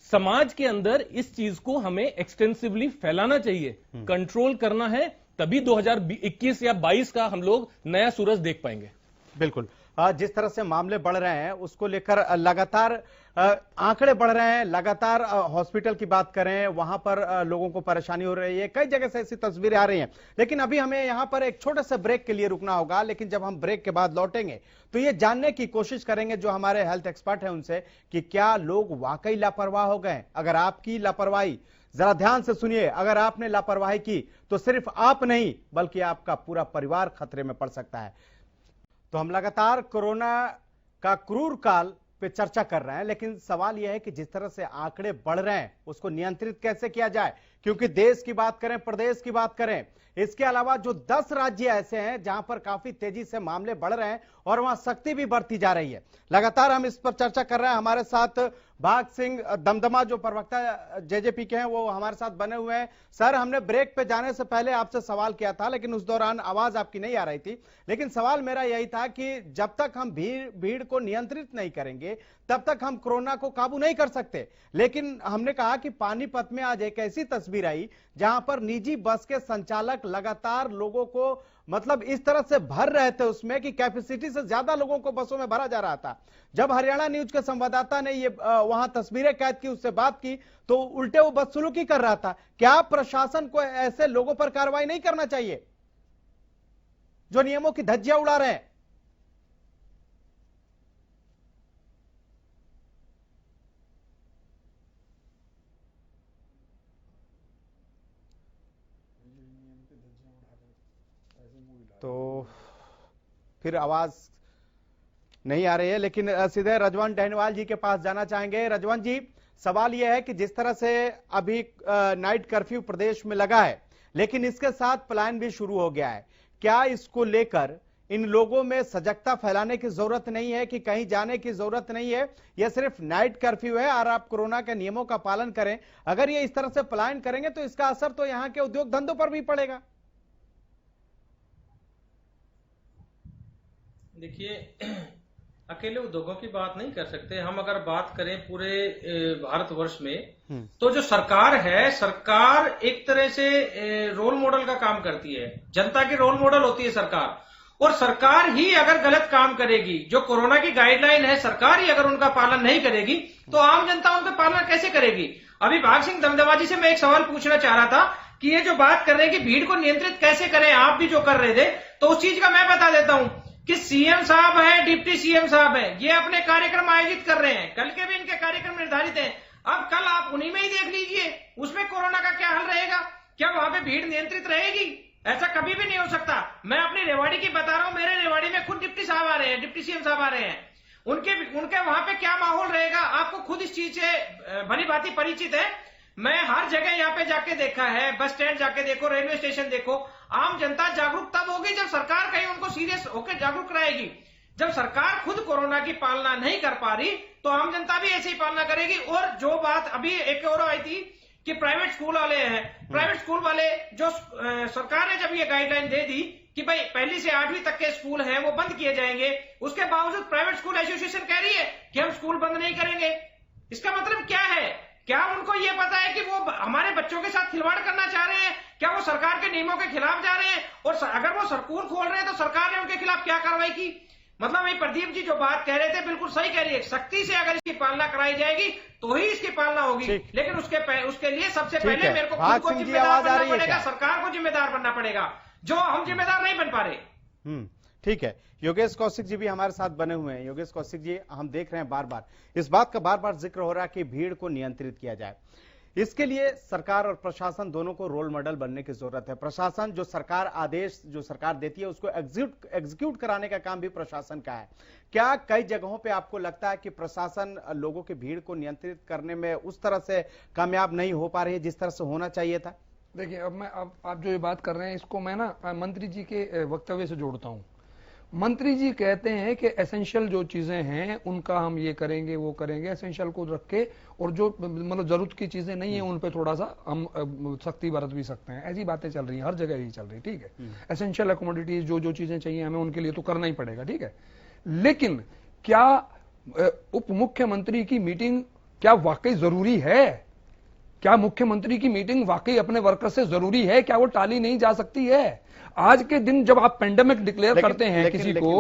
S9: समाज के अंदर इस चीज को हमें एक्सटेंसिवली फैलाना चाहिए, कंट्रोल करना है, तभी 2021 या 22 का हम लोग नया सूरज देख पाएंगे।
S2: बिल्कुल। जिस तरह से मामले बढ़ रहे हैं उसको लेकर लगातार आंकड़े बढ़ रहे हैं, लगातार हॉस्पिटल की बात करें वहां पर लोगों को परेशानी हो रही है, कई जगह से ऐसी तस्वीरें आ रही हैं। लेकिन अभी हमें यहां पर एक छोटे से ब्रेक के लिए रुकना होगा, लेकिन जब हम ब्रेक के बाद लौटेंगे तो ये जानने की कोशिश करेंगे जो हमारे हेल्थ एक्सपर्ट हैं उनसे कि क्या लोग वाकई लापरवाह हो गए। अगर आपकी लापरवाही, जरा ध्यान से सुनिए, अगर आपने लापरवाही की तो सिर्फ आप नहीं बल्कि आपका पूरा परिवार खतरे में पड़ सकता है। तो हम लगातार कोरोना का क्रूर काल पे चर्चा कर रहे हैं, लेकिन सवाल यह है कि जिस तरह से आंकड़े बढ़ रहे हैं उसको नियंत्रित कैसे किया जाए। क्योंकि देश की बात करें, प्रदेश की बात करें, इसके अलावा जो 10 राज्य ऐसे हैं जहां पर काफी तेजी से मामले बढ़ रहे हैं और वहां सख्ती भी बढ़ती जा रही है। लगातार हम इस पर चर्चा कर रहे हैं। हमारे साथ भाग सिंह दमदमा जो प्रवक्ता जेजेपी के हैं वो हमारे साथ बने हुए हैं। सर, हमने ब्रेक पे जाने से पहले आपसे सवाल किया था, लेकिन उस दौरान आवाज आपकी नहीं आ रही थी। लेकिन सवाल मेरा यही था कि जब तक हम भीड़ को नियंत्रित नहीं करेंगे तब तक हम कोरोना को काबू नहीं कर सकते। लेकिन हमने कहा कि पानीपत में आज एक ऐसी तस्वीर आई जहां पर निजी बस के संचालक लगातार लोगों को मतलब इस तरह से भर रहे थे उसमें कि कैपेसिटी से ज्यादा लोगों को बसों में भरा जा रहा था। जब हरियाणा न्यूज के संवाददाता ने ये वहां तस्वीरें कैद की, उससे बात की, तो उल्टे वो बदसलूकी कर रहा था। क्या प्रशासन को ऐसे लोगों पर कार्रवाई नहीं करना चाहिए जो नियमों की धज्जियां उड़ा रहे हैं? तो फिर आवाज नहीं आ रही है, लेकिन सीधे रजवान डहनवाल जी के पास जाना चाहेंगे। रजवान जी, सवाल यह है कि जिस तरह से अभी नाइट कर्फ्यू प्रदेश में लगा है, लेकिन इसके साथ पलायन भी शुरू हो गया है, क्या इसको लेकर इन लोगों में सजगता फैलाने की जरूरत नहीं है कि कहीं जाने की जरूरत नहीं है, यह सिर्फ नाइट कर्फ्यू है और आप कोरोना के नियमों का पालन करें? अगर ये इस तरह से पलायन करेंगे तो इसका असर तो यहाँ के उद्योग धंधों पर भी पड़ेगा।
S11: देखिए, अकेले उद्योगों की बात नहीं कर सकते हम। अगर बात करें पूरे भारतवर्ष में तो जो सरकार है, सरकार एक तरह से रोल मॉडल का काम करती है, जनता की रोल मॉडल होती है सरकार। और सरकार ही अगर गलत काम करेगी, जो कोरोना की गाइडलाइन है सरकार ही अगर उनका पालन नहीं करेगी तो आम जनता उनका पालन कैसे करेगी? अभी भाग सिंह दमदमा जी से मैं एक सवाल पूछना चाह रहा था कि ये जो बात कर रहे हैं कि भीड़ को नियंत्रित कैसे करें, आप भी जो कर रहे थे, तो उस चीज का मैं बता देता हूं कि सीएम साहब है, डिप्टी सीएम साहब है, ये अपने कार्यक्रम आयोजित कर रहे हैं, कल के भी इनके कार्यक्रम निर्धारित हैं। अब कल आप उन्हीं में ही देख लीजिए उसमें कोरोना का क्या हल रहेगा। क्या वहां पे भीड़ नियंत्रित रहेगी? ऐसा कभी भी नहीं हो सकता। मैं अपनी रेवाड़ी की बता रहा हूं, मेरे रेवाड़ी में खुद डिप्टी साहब आ रहे हैं, डिप्टी सीएम साहब आ रहे हैं, उनके वहां पे क्या माहौल रहेगा आपको खुद इस चीज से भली भांति परिचित है। मैं हर जगह यहाँ पे जाके देखा है, बस स्टैंड जाके देखो, रेलवे स्टेशन देखो, आम जनता जागरूक तब होगी जब सरकार कहीं उनको सीरियस होकर जागरूक रहेगी। जब सरकार खुद कोरोना की पालना नहीं कर पा रही तो आम जनता भी ऐसे ही पालना करेगी। और जो बात अभी एक और आई थी कि प्राइवेट स्कूल वाले हैं, प्राइवेट स्कूल वाले जो सरकार ने जब ये गाइडलाइन दे दी कि भाई 1ली से 8वीं तक के स्कूल हैं वो बंद किए जाएंगे, उसके बावजूद प्राइवेट स्कूल एसोसिएशन कह रही है कि हम स्कूल बंद नहीं करेंगे। इसका मतलब क्या है? क्या उनको ये पता बच्चों के साथ खिलवाड़ करना चाह रहे हैं? क्या वो सरकार के नियमों के खिलाफ जा रहे हैं? और अगर वो स्कूल खोल रहे हैं तो सरकार ने उनके खिलाफ क्या कार्रवाई की? मतलब ये प्रदीप जी जो बात कह रहे थे बिल्कुल सही कह रही है। सख्ती से अगर इसकी पालना कराई जाएगी तो ही इसकी पालना होगी, लेकिन उसके लिए सबसे पहले मेरे को खुद को जिम्मेदार बनना पड़ेगा, सरकार को जिम्मेदार बनना पड़ेगा, जो हम जिम्मेदार नहीं बन पा रहे।
S2: ठीक है, योगेश कौशिक जी भी हमारे साथ बने हुए हैं। योगेश कौशिक जी, हम देख रहे हैं बार बार इस बात का बार बार जिक्र हो रहा है कि भीड़ को नियंत्रित किया जाए। इसके लिए सरकार और प्रशासन दोनों को रोल मॉडल बनने की जरूरत है। प्रशासन जो सरकार आदेश जो सरकार देती है उसको एग्जीक्यूट कराने का काम भी प्रशासन का है। क्या कई जगहों पे आपको लगता है कि प्रशासन लोगों की भीड़ को नियंत्रित करने में उस तरह से कामयाब नहीं हो पा रही है जिस तरह से होना चाहिए था?
S12: देखिए, अब आप जो ये बात कर रहे हैं इसको मैं ना मंत्री जी के वक्तव्य से जोड़ता हूं। मंत्री जी कहते हैं कि एसेंशियल जो चीजें हैं उनका हम ये करेंगे वो करेंगे, एसेंशियल को रख के, और जो मतलब जरूरत की चीजें नहीं है उन पे थोड़ा सा हम सख्ती बरत भी सकते हैं। ऐसी बातें चल रही हैं, हर जगह ही चल रही, ठीक है। एसेंशियल कमोडिटीज जो चीजें चाहिए हमें उनके लिए तो करना ही पड़ेगा, ठीक है। लेकिन क्या उप मुख्यमंत्री की मीटिंग क्या वाकई जरूरी है? क्या मुख्यमंत्री की मीटिंग वाकई अपने वर्कर से जरूरी है? क्या वो टाली नहीं जा सकती है? आज के दिन जब आप पेंडेमिक डिक्लेयर करते हैं किसी को,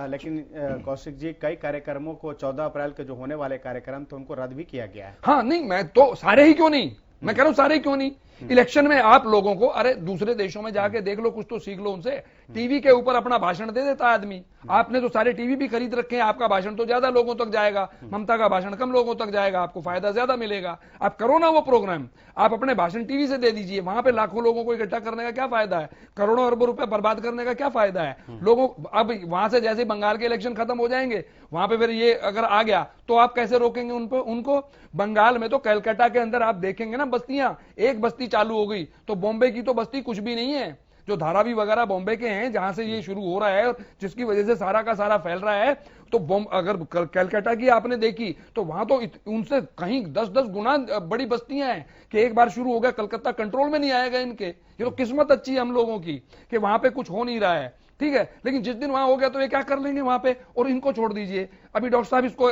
S2: लेकिन कौशिक जी, कई कार्यक्रमों को 14 अप्रैल के जो होने वाले कार्यक्रम थे उनको रद्द भी किया गया है।
S12: हाँ, नहीं, मैं तो सारे ही क्यों नहीं, मैं कह रहा हूं सारे क्यों नहीं। इलेक्शन में आप लोगों को, अरे दूसरे देशों में जाके देख लो, कुछ तो सीख लो उनसे। टीवी के ऊपर अपना भाषण दे देता आदमी। आपने तो सारे टीवी भी खरीद रखे हैं, आपका भाषण तो ज्यादा लोगों तक जाएगा, ममता का भाषण कम लोगों तक जाएगा, आपको फायदा ज्यादा मिलेगा। आप करो ना वो प्रोग्राम, आप अपने भाषण टीवी से दे दीजिए, वहां पे लाखों लोगों को इकट्ठा करने का क्या फायदा है? करोड़ों अरबों रुपए बर्बाद करने का क्या फायदा है? लोगों अब वहां से जैसे बंगाल के इलेक्शन खत्म हो जाएंगे, वहां पे फिर ये अगर आ गया तो आप कैसे रोकेंगे उनको? बंगाल में तो कलकत्ता के अंदर आप देखेंगे ना बस्तियां, एक बस्ती चालू हो गई तो बॉम्बे की तो बस्ती कुछ भी नहीं है। जो धारावी वगैरह बॉम्बे के हैं जहां से ये शुरू हो रहा है और जिसकी वजह से सारा का सारा फैल रहा है, तो अगर कलकत्ता की आपने देखी तो वहां तो उनसे कहीं 10-10 गुना बड़ी बस्तियां हैं कि एक बार शुरू हो गया कलकत्ता कंट्रोल में नहीं आएगा इनके। ये तो किस्मत अच्छी है हम लोगों की कि वहां पे कुछ हो नहीं रहा है, ठीक है। लेकिन जिस दिन वहां हो गया तो ये क्या कर लेंगे वहां पे, और इनको छोड़ दीजिए। अभी डॉक्टर साहब इसको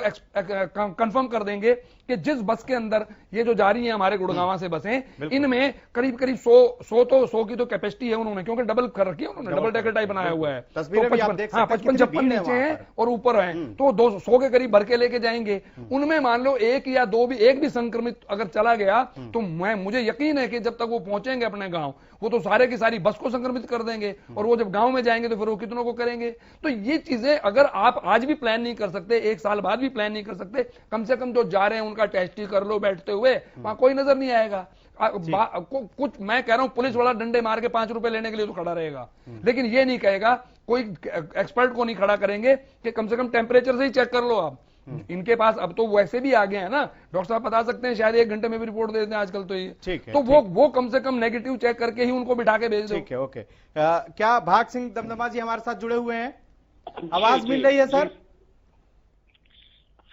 S12: कंफर्म कर देंगे कि जिस बस के अंदर ये जो जा रही है हमारे गुड़गांव से बसें, इनमें करीब 100 की तो कैपेसिटी है उन्होंने, क्योंकि डबल कर रखी है उन्होंने, डबल डेकर टाइप बनाया हुआ है। तो 55-56 नीचे हैं और ऊपर हैं, तो 200 के करीब भर के लेके जाएंगे। उनमें मान लो एक या दो भी, एक भी संक्रमित अगर चला गया तो मुझे यकीन है कि जब तक वो पहुंचेंगे अपने गांव, वो तो सारे की सारी बस को संक्रमित कर देंगे, और वो जब गांव में जाएंगे तो फिर वो कितनों को करेंगे। तो ये चीजें अगर आप आज भी प्लान नहीं कर सकते, एक साल बाद भी प्लान नहीं कर सकते, कम से कम जो जा रहे हैं उनका टेस्ट ही कर लो बैठते हुए, वहां कोई नजर नहीं आएगा। कुछ मैं कह रहा हूं, पुलिस वाला डंडे मार के 5 रुपए लेने के लिए तो खड़ा रहेगा, लेकिन ये नहीं कहेगा, कोई एक्सपर्ट को नहीं खड़ा करेंगे कि कम से कम टेम्परेचर से ही चेक कर लो आप। इनके पास अब तो वैसे भी आ गए हैं ना, डॉक्टर साहब बता सकते हैं, शायद 1 घंटे में भी रिपोर्ट दे देते हैं आजकल तो ये, ठीक है, तो वो कम से कम नेगेटिव चेक करके ही उनको बिठा के भेज दो।
S2: ठीक है, ओके। क्या भाग सिंह दमदमा जी हमारे साथ जुड़े हुए हैं? आवाज मिल रही है सर?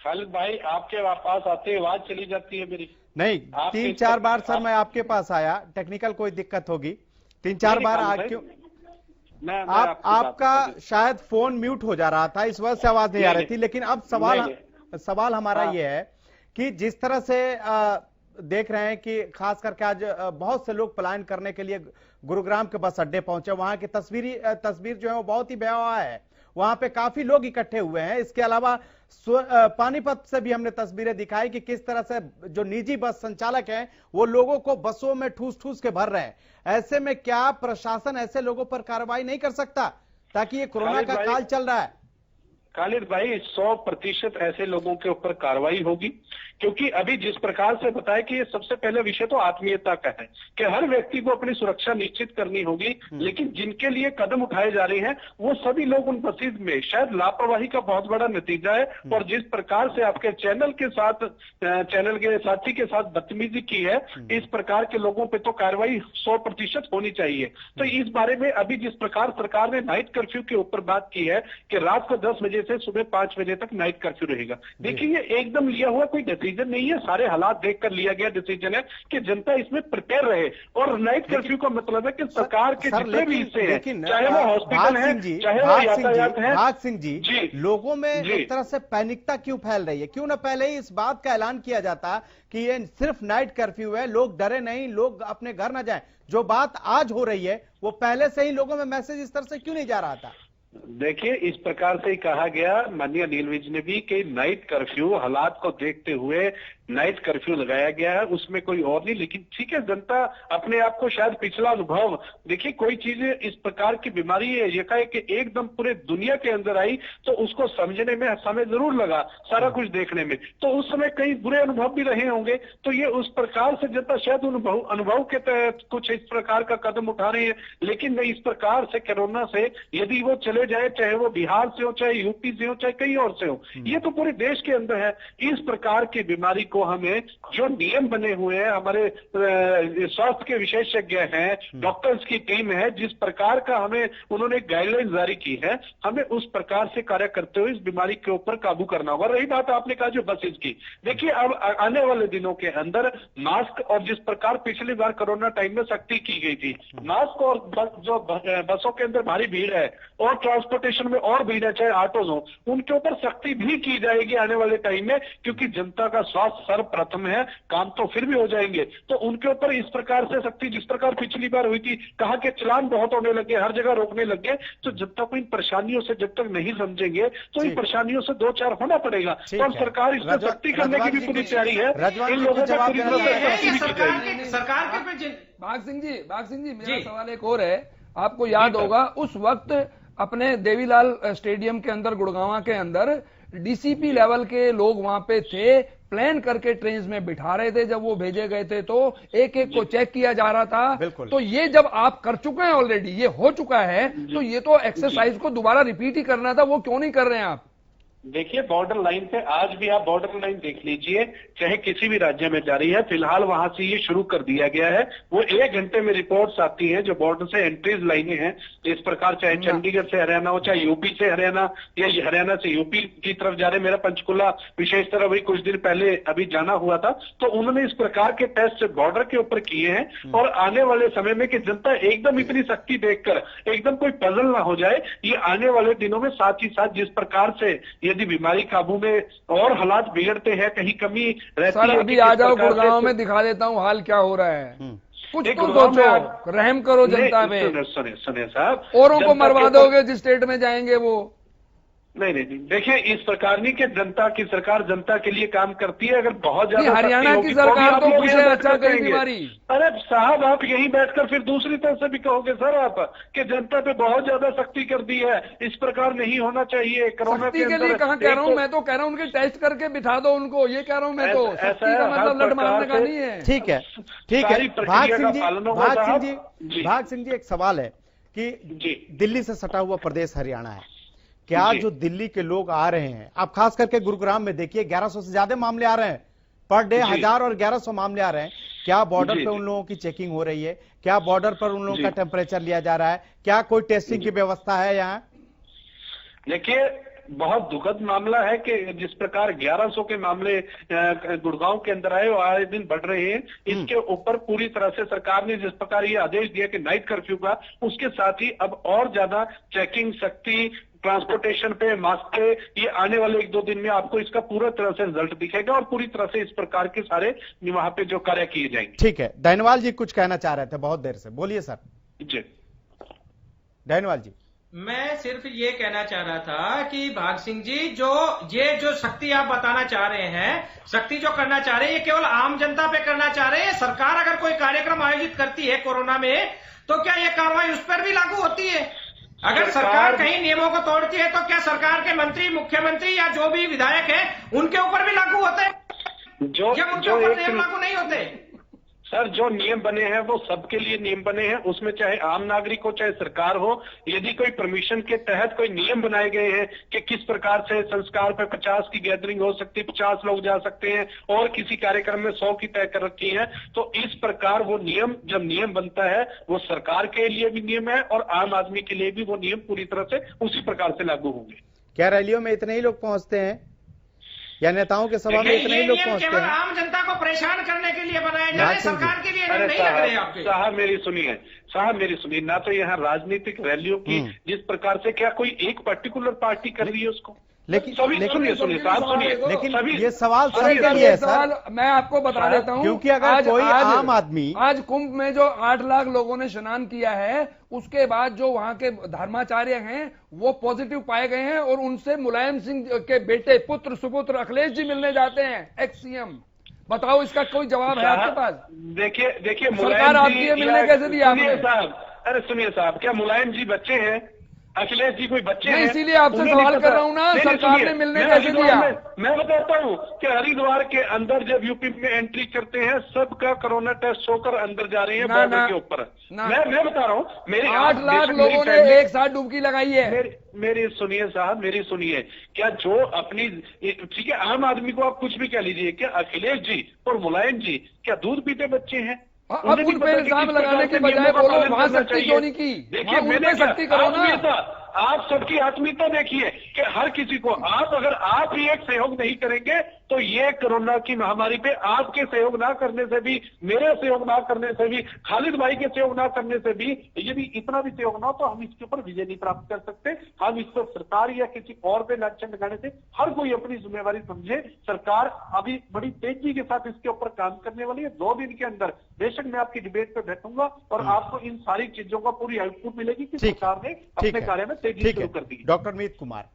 S10: खालिद भाई, आपके पास आते ही आवाज चली जाती है मेरी।
S2: नहीं, 3-4 बार सर मैं आपके पास आया, टेक्निकल कोई दिक्कत होगी, 3-4 बार आ क्यों? आपका शायद फोन म्यूट हो जा रहा था, इस वजह से आवाज नहीं आ रही थी। लेकिन अब सवाल हमारा ये है कि जिस तरह से देख रहे हैं कि खास करके आज बहुत से लोग पलायन करने के लिए गुरुग्राम के बस अड्डे पहुंचे, वहां की तस्वीर जो है वो बहुत ही भयावह है। वहां पे काफी लोग इकट्ठे हुए हैं। इसके अलावा पानीपत से भी हमने तस्वीरें दिखाई कि किस तरह से जो निजी बस संचालक हैं वो लोगों को बसों में ठूस के भर रहे हैं। ऐसे में क्या प्रशासन ऐसे लोगों पर कार्रवाई नहीं कर सकता, ताकि ये कोरोना का काल चल रहा है?
S10: खालिद भाई, 100% ऐसे लोगों के ऊपर कार्रवाई होगी, क्योंकि अभी जिस प्रकार से बताया कि ये सबसे पहले विषय तो आत्मीयता का है कि हर व्यक्ति को अपनी सुरक्षा निश्चित करनी होगी, लेकिन जिनके लिए कदम उठाए जा रहे हैं वो सभी लोग उन बसेज में शायद लापरवाही का बहुत बड़ा नतीजा है। और जिस प्रकार से आपके चैनल के साथी के साथ बदतमीजी की है, इस प्रकार के लोगों पे तो कार्रवाई 100% होनी चाहिए। तो इस बारे में अभी जिस प्रकार सरकार ने नाइट कर्फ्यू के ऊपर बात की है कि रात को 10 बजे से सुबह 5 बजे तक नाइट कर्फ्यू रहेगा, देखिए ये एकदम लिया हुआ कोई डिसीजन नहीं है, सारे हालात देखकर लिया गया डिसीजन है कि जनता इसमें प्रिपेयर रहे। और नाइट कर्फ्यू का मतलब है कि सरकार के जितने भी हिस्से हैं, चाहे वो हॉस्पिटल है, चाहे वो यातायात है।
S2: भाग सिंह जी, लोगों में एक तरह से पैनिकता क्यों फैल रही है? क्यों ना पहले ही इस बात का ऐलान किया जाता कि ये सिर्फ नाइट कर्फ्यू है, लोग डरे नहीं, लोग अपने घर ना जाएं। जो बात आज हो रही है वो पहले से ही लोगों में मैसेज इस तरह से क्यों नहीं जा रहा था?
S10: देखिए, इस प्रकार से ही कहा गया माननीय अनिल विज ने भी कि नाइट कर्फ्यू हालात को देखते हुए नाइट कर्फ्यू लगाया गया है, उसमें कोई और नहीं। लेकिन ठीक है, जनता अपने आप को शायद पिछला अनुभव, देखिए कोई चीज इस प्रकार की बीमारी है एकाएक एकदम पूरे दुनिया के अंदर आई तो उसको समझने में समय जरूर लगा, सारा कुछ देखने में, तो उस समय कई बुरे अनुभव भी रहे होंगे। तो ये उस प्रकार से जनता शायद अनुभव के तहत कुछ इस प्रकार का कदम उठा रही है। लेकिन नहीं, इस प्रकार से कोरोना से यदि वो चले जाए, चाहे वो बिहार से हो, चाहे यूपी से हो, चाहे कहीं और से हो, ये तो पूरे देश के अंदर है। इस प्रकार की बीमारी को हमें जो नियम बने हुए हैं, हमारे स्वास्थ्य के विशेषज्ञ हैं, डॉक्टर्स की टीम है, जिस प्रकार का हमें उन्होंने गाइडलाइन जारी की है, हमें उस प्रकार से कार्य करते हुए इस बीमारी के ऊपर काबू करना होगा। रही बात आपने कहा जो बसेज की, देखिए अब आने वाले दिनों के अंदर मास्क, और जिस प्रकार पिछली बार कोरोना टाइम में सख्ती की गई थी, मास्क और जो बसों के अंदर भारी भीड़ है और ट्रांसपोर्टेशन में और भीड़ है, चाहे ऑटोज हो, उनके ऊपर सख्ती भी की जाएगी आने वाले टाइम में, क्योंकि जनता का स्वास्थ्य सर्वप्रथम है, काम तो फिर भी हो जाएंगे। तो उनके ऊपर इस प्रकार से सख्ती, जिस प्रकार पिछली बार हुई थी, कहा कि चलान बहुत होने लगे, हर जगह रोकने लगे, तो जनता को इन परेशानियों से जब तक नहीं समझेंगे तो इन परेशानियों से दो चार होना पड़ेगा। तो अब सरकार इस पर सख्ती करने की भी पूरी तैयारी है। इन लोगों का पूरी तरह से सख्ती भी की जाएगी।
S12: सरकार के भाग सिंह जी मेरा सवाल एक और है। आपको याद होगा उस वक्त अपने देवीलाल स्टेडियम के अंदर, गुड़गांव के अंदर डीसीपी लेवल के लोग वहां पे थे, प्लान करके ट्रेन में बिठा रहे थे। जब वो भेजे गए थे तो एक एक को चेक किया जा रहा था। तो ये जब आप कर चुके हैं, ऑलरेडी ये हो चुका है, तो ये तो एक्सरसाइज को दोबारा रिपीट ही करना था, वो क्यों नहीं कर रहे हैं आप?
S10: देखिए, बॉर्डर लाइन पे आज भी आप बॉर्डर लाइन देख लीजिए, चाहे किसी भी राज्य में जारी है, फिलहाल वहां से ये शुरू कर दिया गया है। वो 1 घंटे में रिपोर्ट्स आती हैं जो बॉर्डर से एंट्रीज लाइनें हैं। इस प्रकार चाहे चंडीगढ़ से हरियाणा हो, चाहे यूपी से हरियाणा या हरियाणा से यूपी की तरफ जा रहे, मेरा पंचकुला विशेष तरह वही कुछ दिन पहले अभी जाना हुआ था, तो उन्होंने इस प्रकार के टेस्ट बॉर्डर के ऊपर किए हैं। और आने वाले समय में कि जनता एकदम इतनी सख्ती देखकर एकदम कोई पजल ना हो जाए, ये आने वाले दिनों में साथ ही साथ जिस प्रकार से यदि बीमारी काबू में और हालात बिगड़ते हैं, कहीं कमी रहती है।
S12: अभी आ जाओ गुड़गांव में, दिखा देता हूँ हाल क्या हो रहा है। कुछ तो सोचो, रहम करो जनता पे।
S10: सुने साहब,
S12: औरों को मरवा दोगे जिस स्टेट में जाएंगे वो।
S10: नहीं, देखिए इस प्रकार नहीं कि जनता की सरकार जनता के लिए काम करती है। अगर बहुत ज्यादा
S12: हरियाणा की सरकार तो कुछ अच्छा करेगी हमारी।
S10: अरे साहब, आप यहीं बैठकर फिर दूसरी तरफ से भी कहोगे सर आप कि जनता पे बहुत ज्यादा सख्ती कर दी है, इस प्रकार नहीं होना चाहिए। कोरोना के लिए
S12: कहाँ कह रहा हूँ, मैं तो कह रहा हूँ उनके टेस्ट करके बिठा दो उनको, ये कह रहा हूँ मैं तो। सख्ती का मतलब लड़ मारने का नहीं है।
S2: ठीक है। भाग सिंह जी, एक सवाल है कि दिल्ली से सटा हुआ प्रदेश हरियाणा है, क्या जो दिल्ली के लोग आ रहे हैं, आप खास करके गुरुग्राम में देखिए 1100 से ज्यादा मामले आ रहे हैं पर डे, 1000 और 1100 मामले आ रहे हैं। क्या बॉर्डर पे उन लोगों की चेकिंग हो रही है? क्या बॉर्डर पर उन लोगों का टेम्परेचर लिया जा रहा है? क्या कोई टेस्टिंग की व्यवस्था है यहाँ?
S10: देखिए, बहुत दुखद मामला है कि जिस प्रकार 1100 के मामले गुड़गांव के अंदर आए और आए दिन बढ़ रहे हैं, इसके ऊपर पूरी तरह से सरकार ने जिस प्रकार ये आदेश दिया कि नाइट कर्फ्यू का, उसके साथ ही अब और ज्यादा चेकिंग, सख्ती, ट्रांसपोर्टेशन पे, मास्क पे, ये आने वाले 1-2 दिन में आपको इसका पूरा तरह से रिजल्ट दिखेगा और पूरी तरह से इस प्रकार के सारे वहां पे जो कार्य किए जाएंगे।
S2: ठीक है, डैनवाल जी कुछ कहना चाह रहे थे बहुत देर से, बोलिए सर।
S10: जी
S2: डैनवाल जी।
S11: मैं सिर्फ ये कहना चाह रहा था कि भाग सिंह जी, जो सख्ती आप बताना चाह रहे हैं, सख्ती जो करना चाह रहे हैं, ये केवल आम जनता पे करना चाह रहे हैं। सरकार अगर कोई कार्यक्रम आयोजित करती है कोरोना में, तो क्या ये कार्रवाई उस पर भी लागू होती है? अगर सरकार कहीं नियमों को तोड़ती है तो क्या सरकार के मंत्री, मुख्यमंत्री या जो भी विधायक है उनके ऊपर भी लागू होते हैं? जब उनके ऊपर नियम लागू नहीं होते?
S10: सर, जो नियम बने हैं वो सबके लिए नियम बने हैं, उसमें चाहे आम नागरिक हो चाहे सरकार हो। यदि कोई परमिशन के तहत कोई नियम बनाए गए हैं कि किस प्रकार से संस्कार पे 50 की गैदरिंग हो सकती है, 50 लोग जा सकते हैं, और किसी कार्यक्रम में 100 की तय कर रखी है, तो इस प्रकार वो नियम, जब नियम बनता है, वो सरकार के लिए भी नियम है और आम आदमी के लिए भी वो नियम पूरी तरह से उसी प्रकार से लागू होंगे।
S2: क्या रैलियों में इतने ही लोग पहुंचते हैं? या नेताओं के सभा में इतने ही लोग पहुंचते हैं?
S13: आम जनता को परेशान करने के लिए बनाए जा रहे, सरकार के लिए नहीं लग रहे आपके।
S10: साहब मेरी सुनिए, ना तो यहाँ राजनीतिक रैलियों की जिस प्रकार से क्या कोई एक पर्टिकुलर पार्टी कर रही है उसको,
S2: लेकिन
S10: सुनिए साहब सुनिए,
S2: लेकिन ये सवाल सबके लिए है सर।
S12: मैं आपको बता देता हूँ,
S2: क्योंकि अगर कोई आम आदमी
S12: आज कुंभ में जो 8 लाख लोगों ने स्नान किया है, उसके बाद जो वहां के धर्माचार्य हैं वो पॉजिटिव पाए गए हैं और उनसे मुलायम सिंह के बेटे पुत्र सुपुत्र अखिलेश जी मिलने जाते हैं, एक्स सीएम। बताओ, इसका कोई जवाब है आपके पास?
S10: देखिए
S12: सरकार आपकी है, मिलने कैसे दिया आपने?
S10: अरे सुनिए साहब, क्या मुलायम जी बच्चे हैं? अखिलेश जी कोई बच्चे हैं?
S12: इसीलिए आपसे सवाल कर रहा हूँ ना, सरकार ने मिलने कैसे दिया?
S10: मैं बताता हूँ कि हरिद्वार के अंदर जब यूपी में एंट्री करते हैं, सबका कोरोना टेस्ट होकर अंदर जा रही है बॉर्डर के ऊपर। मैं बता रहा हूँ, मेरे
S12: 8 लाख लोगों ने एक साथ डुबकी लगाई है।
S10: मेरी सुनिए साहब, मेरी सुनिए, क्या जो अपनी, ठीक है, आम आदमी को आप कुछ भी कह लीजिए, क्या अखिलेश जी और मुलायम जी क्या दूध पीते बच्चे हैं?
S12: अब उन पे इल्जाम लगाने के बजाय बोलो वहां सख्ती क्यों नहीं की?
S10: देखिए,
S12: मैंने सख्ती करो ना।
S10: आप सबकी आत्मीयता देखिए कि हर किसी को, अगर आप ही एक सहयोग नहीं करेंगे तो ये कोरोना की महामारी पे आपके सहयोग ना करने से भी, मेरे सहयोग ना करने से भी, खालिद भाई के सहयोग ना करने से भी, यदि इतना भी सहयोग ना हो तो हम इसके ऊपर विजय नहीं प्राप्त कर सकते। हम इस पर सरकार या किसी और पे लांछन लगाने से, हर कोई अपनी जिम्मेवारी समझे। सरकार अभी बड़ी तेजी के साथ इसके ऊपर काम करने वाली है। 2 दिन के अंदर बेशक मैं आपकी डिबेट पे बैठूंगा और आपको इन सारी चीजों का पूरी आउटपुट मिलेगी कि सरकार ने अपने कार्य में तेजी शुरू कर दी।
S2: डॉक्टर मीत कुमार,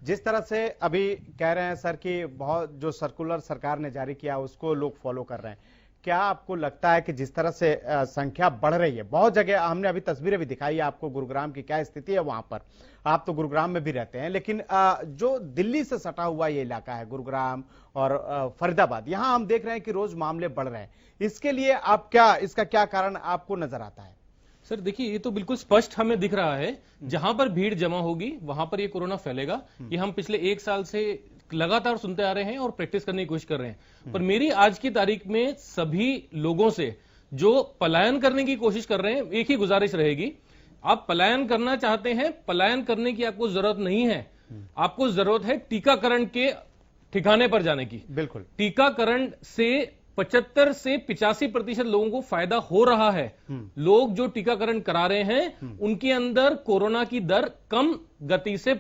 S2: जिस तरह से अभी कह रहे हैं सर कि बहुत जो सर्कुलर सरकार ने जारी किया उसको लोग फॉलो कर रहे हैं, क्या आपको लगता है कि जिस तरह से संख्या बढ़ रही है, बहुत जगह हमने अभी तस्वीरें भी दिखाई है आपको गुरुग्राम की क्या स्थिति है वहां पर, आप तो गुरुग्राम में भी रहते हैं, लेकिन जो दिल्ली से सटा हुआ ये इलाका है गुरुग्राम और फरीदाबाद, यहां हम देख रहे हैं कि रोज मामले बढ़ रहे हैं। इसके लिए आप इसका क्या कारण आपको नजर आता है?
S9: सर देखिए, ये तो बिल्कुल स्पष्ट हमें दिख रहा है, जहां पर भीड़ जमा होगी वहां पर ये कोरोना फैलेगा। ये हम पिछले 1 साल से लगातार सुनते आ रहे हैं और प्रैक्टिस करने की कोशिश कर रहे हैं। पर मेरी आज की तारीख में सभी लोगों से जो पलायन करने की कोशिश कर रहे हैं, एक ही गुजारिश रहेगी, आप पलायन करना चाहते हैं, पलायन करने की आपको जरूरत नहीं है, आपको जरूरत है टीकाकरण के ठिकाने पर जाने की।
S2: बिल्कुल,
S9: टीकाकरण से 75 से 85% लोगों को फायदा हो रहा है। लोग जो टीकाकरण करा रहे हैं उनके अंदर कोरोना की दर कम गति से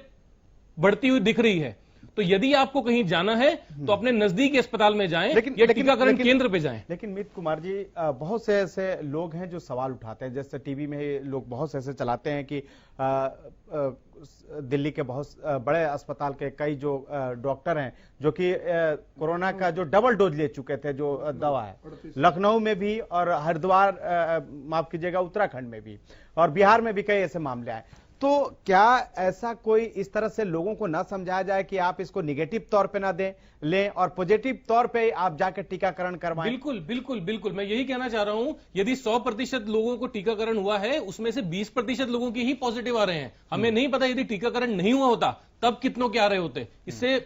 S9: बढ़ती हुई दिख रही है। तो यदि आपको कहीं जाना है तो अपने नजदीकी अस्पताल में जाएं या टीकाकरण केंद्र पे जाएं।
S2: लेकिन मीत कुमार जी, बहुत से ऐसे लोग हैं जो सवाल उठाते हैं, जैसे टीवी में लोग बहुत से ऐसे चलाते हैं कि दिल्ली के बहुत बड़े अस्पताल के कई जो डॉक्टर हैं जो कि कोरोना का जो डबल डोज ले चुके थे, जो दवा है, लखनऊ में भी और हरिद्वार, माफ कीजिएगा, उत्तराखंड में भी और बिहार में भी कई ऐसे मामले आए। तो क्या ऐसा कोई इस तरह से लोगों को ना समझाया जाए कि आप इसको निगेटिव तौर पे ना लें और पॉजिटिव तौर पे आप जाकर टीकाकरण करवाएं?
S9: बिल्कुल बिल्कुल बिल्कुल, मैं यही कहना चाह रहा हूं। यदि 100% लोगों को टीकाकरण हुआ है, उसमें से 20% लोगों की ही पॉजिटिव आ रहे हैं। हमें नहीं पता यदि टीकाकरण नहीं हुआ होता तब कितनों के आ रहे होते। इससे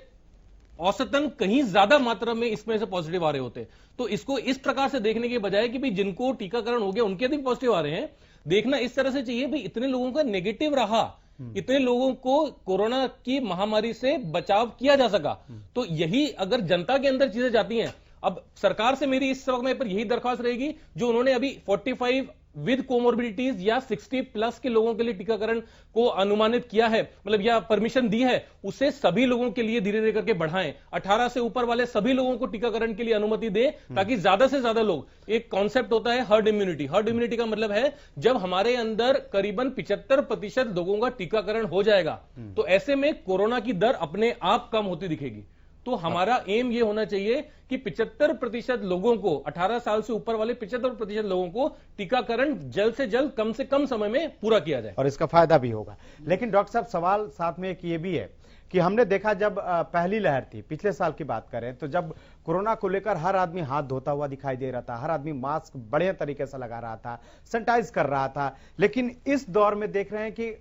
S9: औसतन कहीं ज्यादा मात्रा में इसमें से पॉजिटिव आ रहे होते। तो इसको इस प्रकार से देखने के बजाय कि भाई जिनको टीकाकरण हो गया उनके भी पॉजिटिव आ रहे हैं, देखना इस तरह से चाहिए भाई इतने लोगों का नेगेटिव रहा, इतने लोगों को कोरोना की महामारी से बचाव किया जा सका। तो यही अगर जनता के अंदर चीजें जाती हैं, अब सरकार से मेरी इस समय पर यही दरख्वास्त रहेगी, जो उन्होंने अभी 45 विद कोमोर्बिडिटीज या 60+ के लोगों के लिए टीकाकरण को अनुमानित किया है, मतलब या परमिशन दी है, उसे सभी लोगों के लिए धीरे धीरे करके बढ़ाएं। 18 से ऊपर वाले सभी लोगों को टीकाकरण के लिए अनुमति दें, ताकि ज्यादा से ज्यादा लोग, एक कॉन्सेप्ट होता है हर्ड इम्यूनिटी। हर्ड इम्यूनिटी का मतलब है जब हमारे अंदर करीबन 75% लोगों का टीकाकरण हो जाएगा तो ऐसे में कोरोना की दर अपने आप कम होती दिखेगी। तो हमारा एम ये होना चाहिए कि 75% लोगों को, 18 साल से ऊपर वाले 75% लोगों को टीकाकरण जल्द से जल्द कम से कम समय में पूरा किया जाए
S2: और इसका फायदा भी होगा। लेकिन डॉक्टर साहब, सवाल साथ में एक ये भी है कि हमने देखा जब पहली लहर थी, पिछले साल की बात करें तो जब कोरोना को लेकर हर आदमी हाथ धोता हुआ दिखाई दे रहा था, हर आदमी मास्क बढ़िया तरीके से लगा रहा था, सैनिटाइज कर रहा था। लेकिन इस दौर में देख रहे हैं कि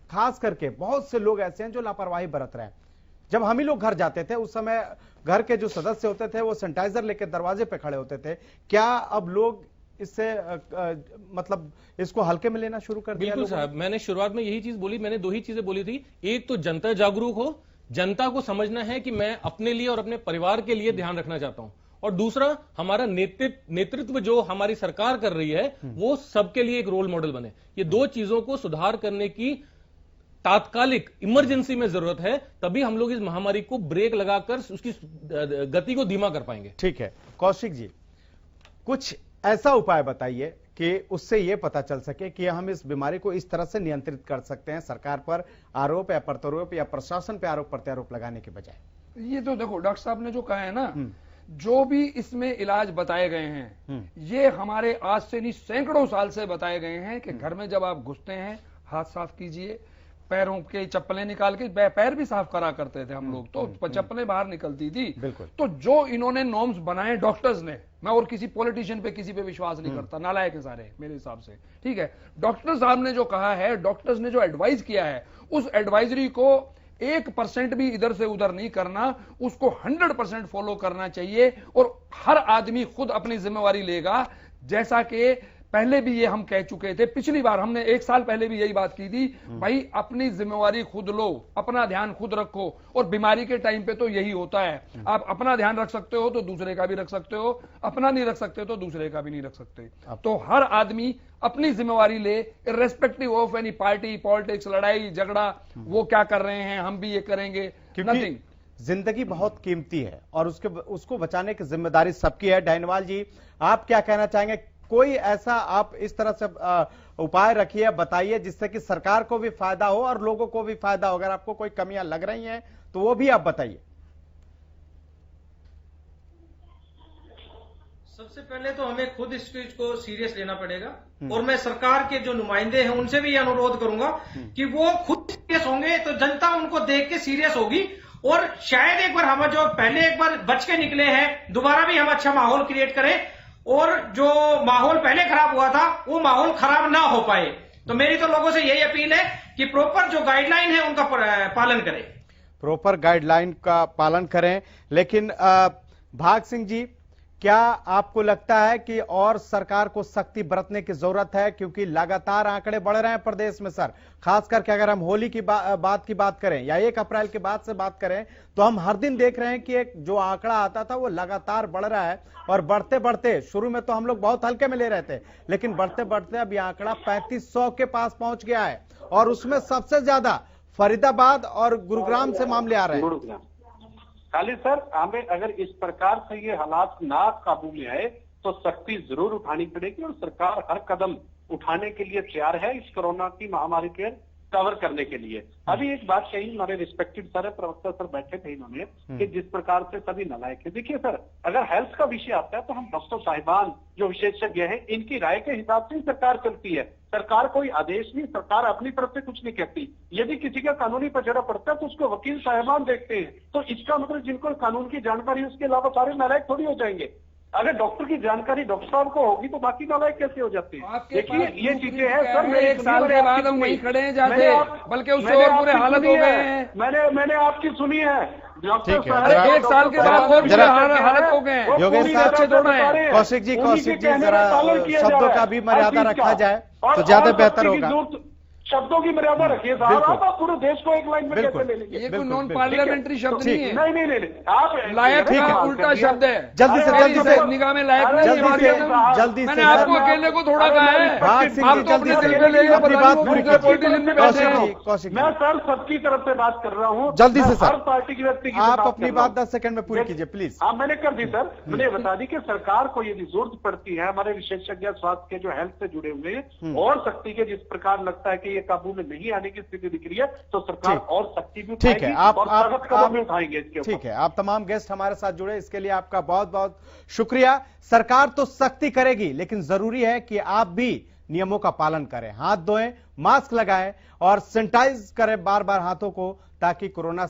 S2: खास करके बहुत से लोग ऐसे हैं जो लापरवाही बरत रहे हैं। जब हम ही लोग घर जाते थे उस समय घर के जो सदस्य होते थे वो सैनिटाइजर लेकर दरवाजे पे खड़े होते थे। क्या अब लोग इससे मतलब इसको हल्के में लेना शुरू कर दिया?
S9: बिल्कुल साहब, मैंने शुरुआत में यही चीज बोली, मैंने 2 ही चीजें बोली थी। एक तो जनता जागरूक हो जनता को समझना है कि मैं अपने लिए और अपने परिवार के लिए ध्यान रखना चाहता हूं, और दूसरा हमारा नेतृत्व जो हमारी सरकार कर रही है वो सबके लिए एक रोल मॉडल बने। ये दो चीजों को सुधार करने की तात्कालिक इमरजेंसी में जरूरत है, तभी हम लोग इस महामारी को ब्रेक लगाकर उसकी गति को धीमा कर पाएंगे।
S2: ठीक है कौशिक जी, कुछ ऐसा उपाय बताइए कि उससे यह पता चल सके कि हम इस बीमारी को इस तरह से नियंत्रित कर सकते हैं, सरकार पर आरोप या प्रत्यारोप या प्रशासन पर आरोप प्रत्यारोप लगाने के बजाय।
S12: ये तो देखो डॉक्टर साहब ने जो कहा है ना, जो भी इसमें इलाज बताए गए हैं ये हमारे आज से नहीं सैकड़ों साल से बताए गए हैं कि घर में जब आप घुसते हैं हाथ साफ कीजिए, पैरों के चप्पलें निकाल के पैर भी साफ करा करते थे हम लोग, तो चप्पलें बाहर निकलती थी। तो जो इन्होंने नॉर्म्स बनाए डॉक्टर्स ने, मैं और किसी पॉलिटिशियन पे किसी पे विश्वास नहीं करता, नालायक है सारे मेरे हिसाब से, ठीक है। डॉक्टर साहब ने जो कहा है, डॉक्टर्स ने जो एडवाइस किया है, उस एडवाइजरी को 1% भी इधर से उधर नहीं करना, उसको 100% फॉलो करना चाहिए और हर आदमी खुद अपनी जिम्मेवारी लेगा। जैसा कि पहले भी ये हम कह चुके थे, पिछली बार हमने 1 साल पहले भी यही बात की थी, भाई अपनी जिम्मेवारी खुद लो, अपना ध्यान खुद रखो, और बीमारी के टाइम पे तो यही होता है, आप अपना ध्यान रख सकते हो तो दूसरे का भी रख सकते हो, अपना नहीं रख सकते तो दूसरे का भी नहीं रख सकते। तो हर आदमी अपनी जिम्मेवारी ले, irrespective of any party politics, लड़ाई झगड़ा, वो क्या कर रहे हैं हम भी ये करेंगे, नथिंग।
S2: जिंदगी बहुत कीमती है और उसको बचाने की जिम्मेदारी सबकी है। डायनवाल जी, आप क्या कहना चाहेंगे? कोई ऐसा आप इस तरह से उपाय रखिए, बताइए जिससे कि सरकार को भी फायदा हो और लोगों को भी फायदा हो। अगर आपको कोई कमियां लग रही हैं तो वो भी आप बताइए।
S11: सबसे पहले तो हमें खुद इस चीज को सीरियस लेना पड़ेगा, और मैं सरकार के जो नुमाइंदे हैं उनसे भी यह अनुरोध करूंगा कि वो खुद सीरियस होंगे तो जनता उनको देख के सीरियस होगी, और शायद एक बार हम जो पहले एक बार बच के निकले हैं, दोबारा भी हम अच्छा माहौल क्रिएट करें, और जो माहौल पहले खराब हुआ था वो माहौल खराब ना हो पाए। तो मेरी तो लोगों से यही अपील है कि प्रॉपर जो गाइडलाइन है उनका पालन करें,
S2: प्रॉपर गाइडलाइन का पालन करें। लेकिन भाग सिंह जी, क्या आपको लगता है कि और सरकार को सख्ती बरतने की जरूरत है? क्योंकि लगातार आंकड़े बढ़ रहे हैं प्रदेश में सर, खास करके अगर हम होली की बात की बात करें या 1 अप्रैल के बाद से बात करें तो हम हर दिन देख रहे हैं कि एक जो आंकड़ा आता था वो लगातार बढ़ रहा है, और बढ़ते बढ़ते शुरू में तो हम लोग बहुत हल्के में ले रहे थे, लेकिन बढ़ते बढ़ते अब ये आंकड़ा 3500 के पास पहुंच गया है, और उसमें सबसे ज्यादा फरीदाबाद और गुरुग्राम से मामले आ रहे हैं।
S10: खालिद सर, हमें अगर इस प्रकार से ये हालात ना काबू में आए तो सख्ती जरूर उठानी पड़ेगी, और सरकार हर कदम उठाने के लिए तैयार है इस कोरोना की महामारी के कवर करने के लिए। अभी एक बात कही, हमारे रिस्पेक्टेड सर प्रवक्ता सर बैठे थे इन्होंने, कि जिस प्रकार से सभी नालायक है। देखिए सर, अगर हेल्थ का विषय आता है तो हम डॉक्टर साहिबान जो विशेषज्ञ हैं इनकी राय के हिसाब से ही सरकार चलती है। सरकार कोई आदेश नहीं, सरकार अपनी तरफ से कुछ नहीं कहती। यदि किसी का कानूनी पचड़ा पड़ता है तो उसको वकील साहिबान देखते हैं, तो इसका मतलब जिनको कानून की जानकारी उसके अलावा सारे नालायक थोड़ी हो जाएंगे। अगर डॉक्टर की जानकारी डॉक्टर साहब को होगी तो बाकी नालायक कैसे हो जाते हैं? देखिए ये चीजें हैं सर, मेरे
S12: 1 साल के बाद हम वहीं खड़े हैं जाते, बल्कि उससे और बुरे हालत हो गए हैं।
S10: मैंने आपकी सुनी है।
S2: ठीक है,
S12: 1 साल के बाद और बुरे हालत हो गए।
S2: योगेश साहब, कौशिक जी जरा शब्दों का भी मर्यादा रखा जाए तो ज्यादा बेहतर होगा।
S10: शब्दों की मर्यादा रखिए साहब, आप पूरे देश को एक लाइन में कैसे ले लेंगे?
S12: ये कोई नॉन पार्लियामेंट्री शब्द नहीं है।
S10: नहीं, आप
S12: लायक का उल्टा शब्द है।
S2: जल्दी से
S12: निगाह में लायक नहीं है।
S2: जल्दी से
S12: मैंने आपको अकेले को थोड़ा कहा है, आप तो अपनी
S2: अपनी बात पूरी कीजिए।
S10: मैं सर सबकी तरफ से बात कर रहा हूँ,
S2: जल्दी से
S10: हर पार्टी की व्यक्ति की
S2: आप अपनी बात 10 सेकंड में पूरी कीजिए प्लीज।
S10: हाँ मैंने कर दी सर। मैंने बता दी कि सरकार को यदि जरूरत पड़ती है, हमारे विशेषज्ञ स्वास्थ्य के जो हेल्थ से जुड़े हुए हैं, और सख्ती के जिस प्रकार लगता है कि ये काबू में नहीं आने की स्थिति दिख रही है तो सरकार और सख्ती भी उठाएगी।
S2: ठीक है, आप
S10: उठाएंगे इसके ऊपर।
S2: ठीक है, आप तमाम गेस्ट हमारे साथ जुड़े, इसके लिए आपका बहुत बहुत शुक्रिया। सरकार तो सख्ती करेगी, लेकिन जरूरी है कि आप भी नियमों का पालन करें, हाथ धोएं, मास्क लगाएं और सैनिटाइज करें बार बार हाथों को, ताकि कोरोना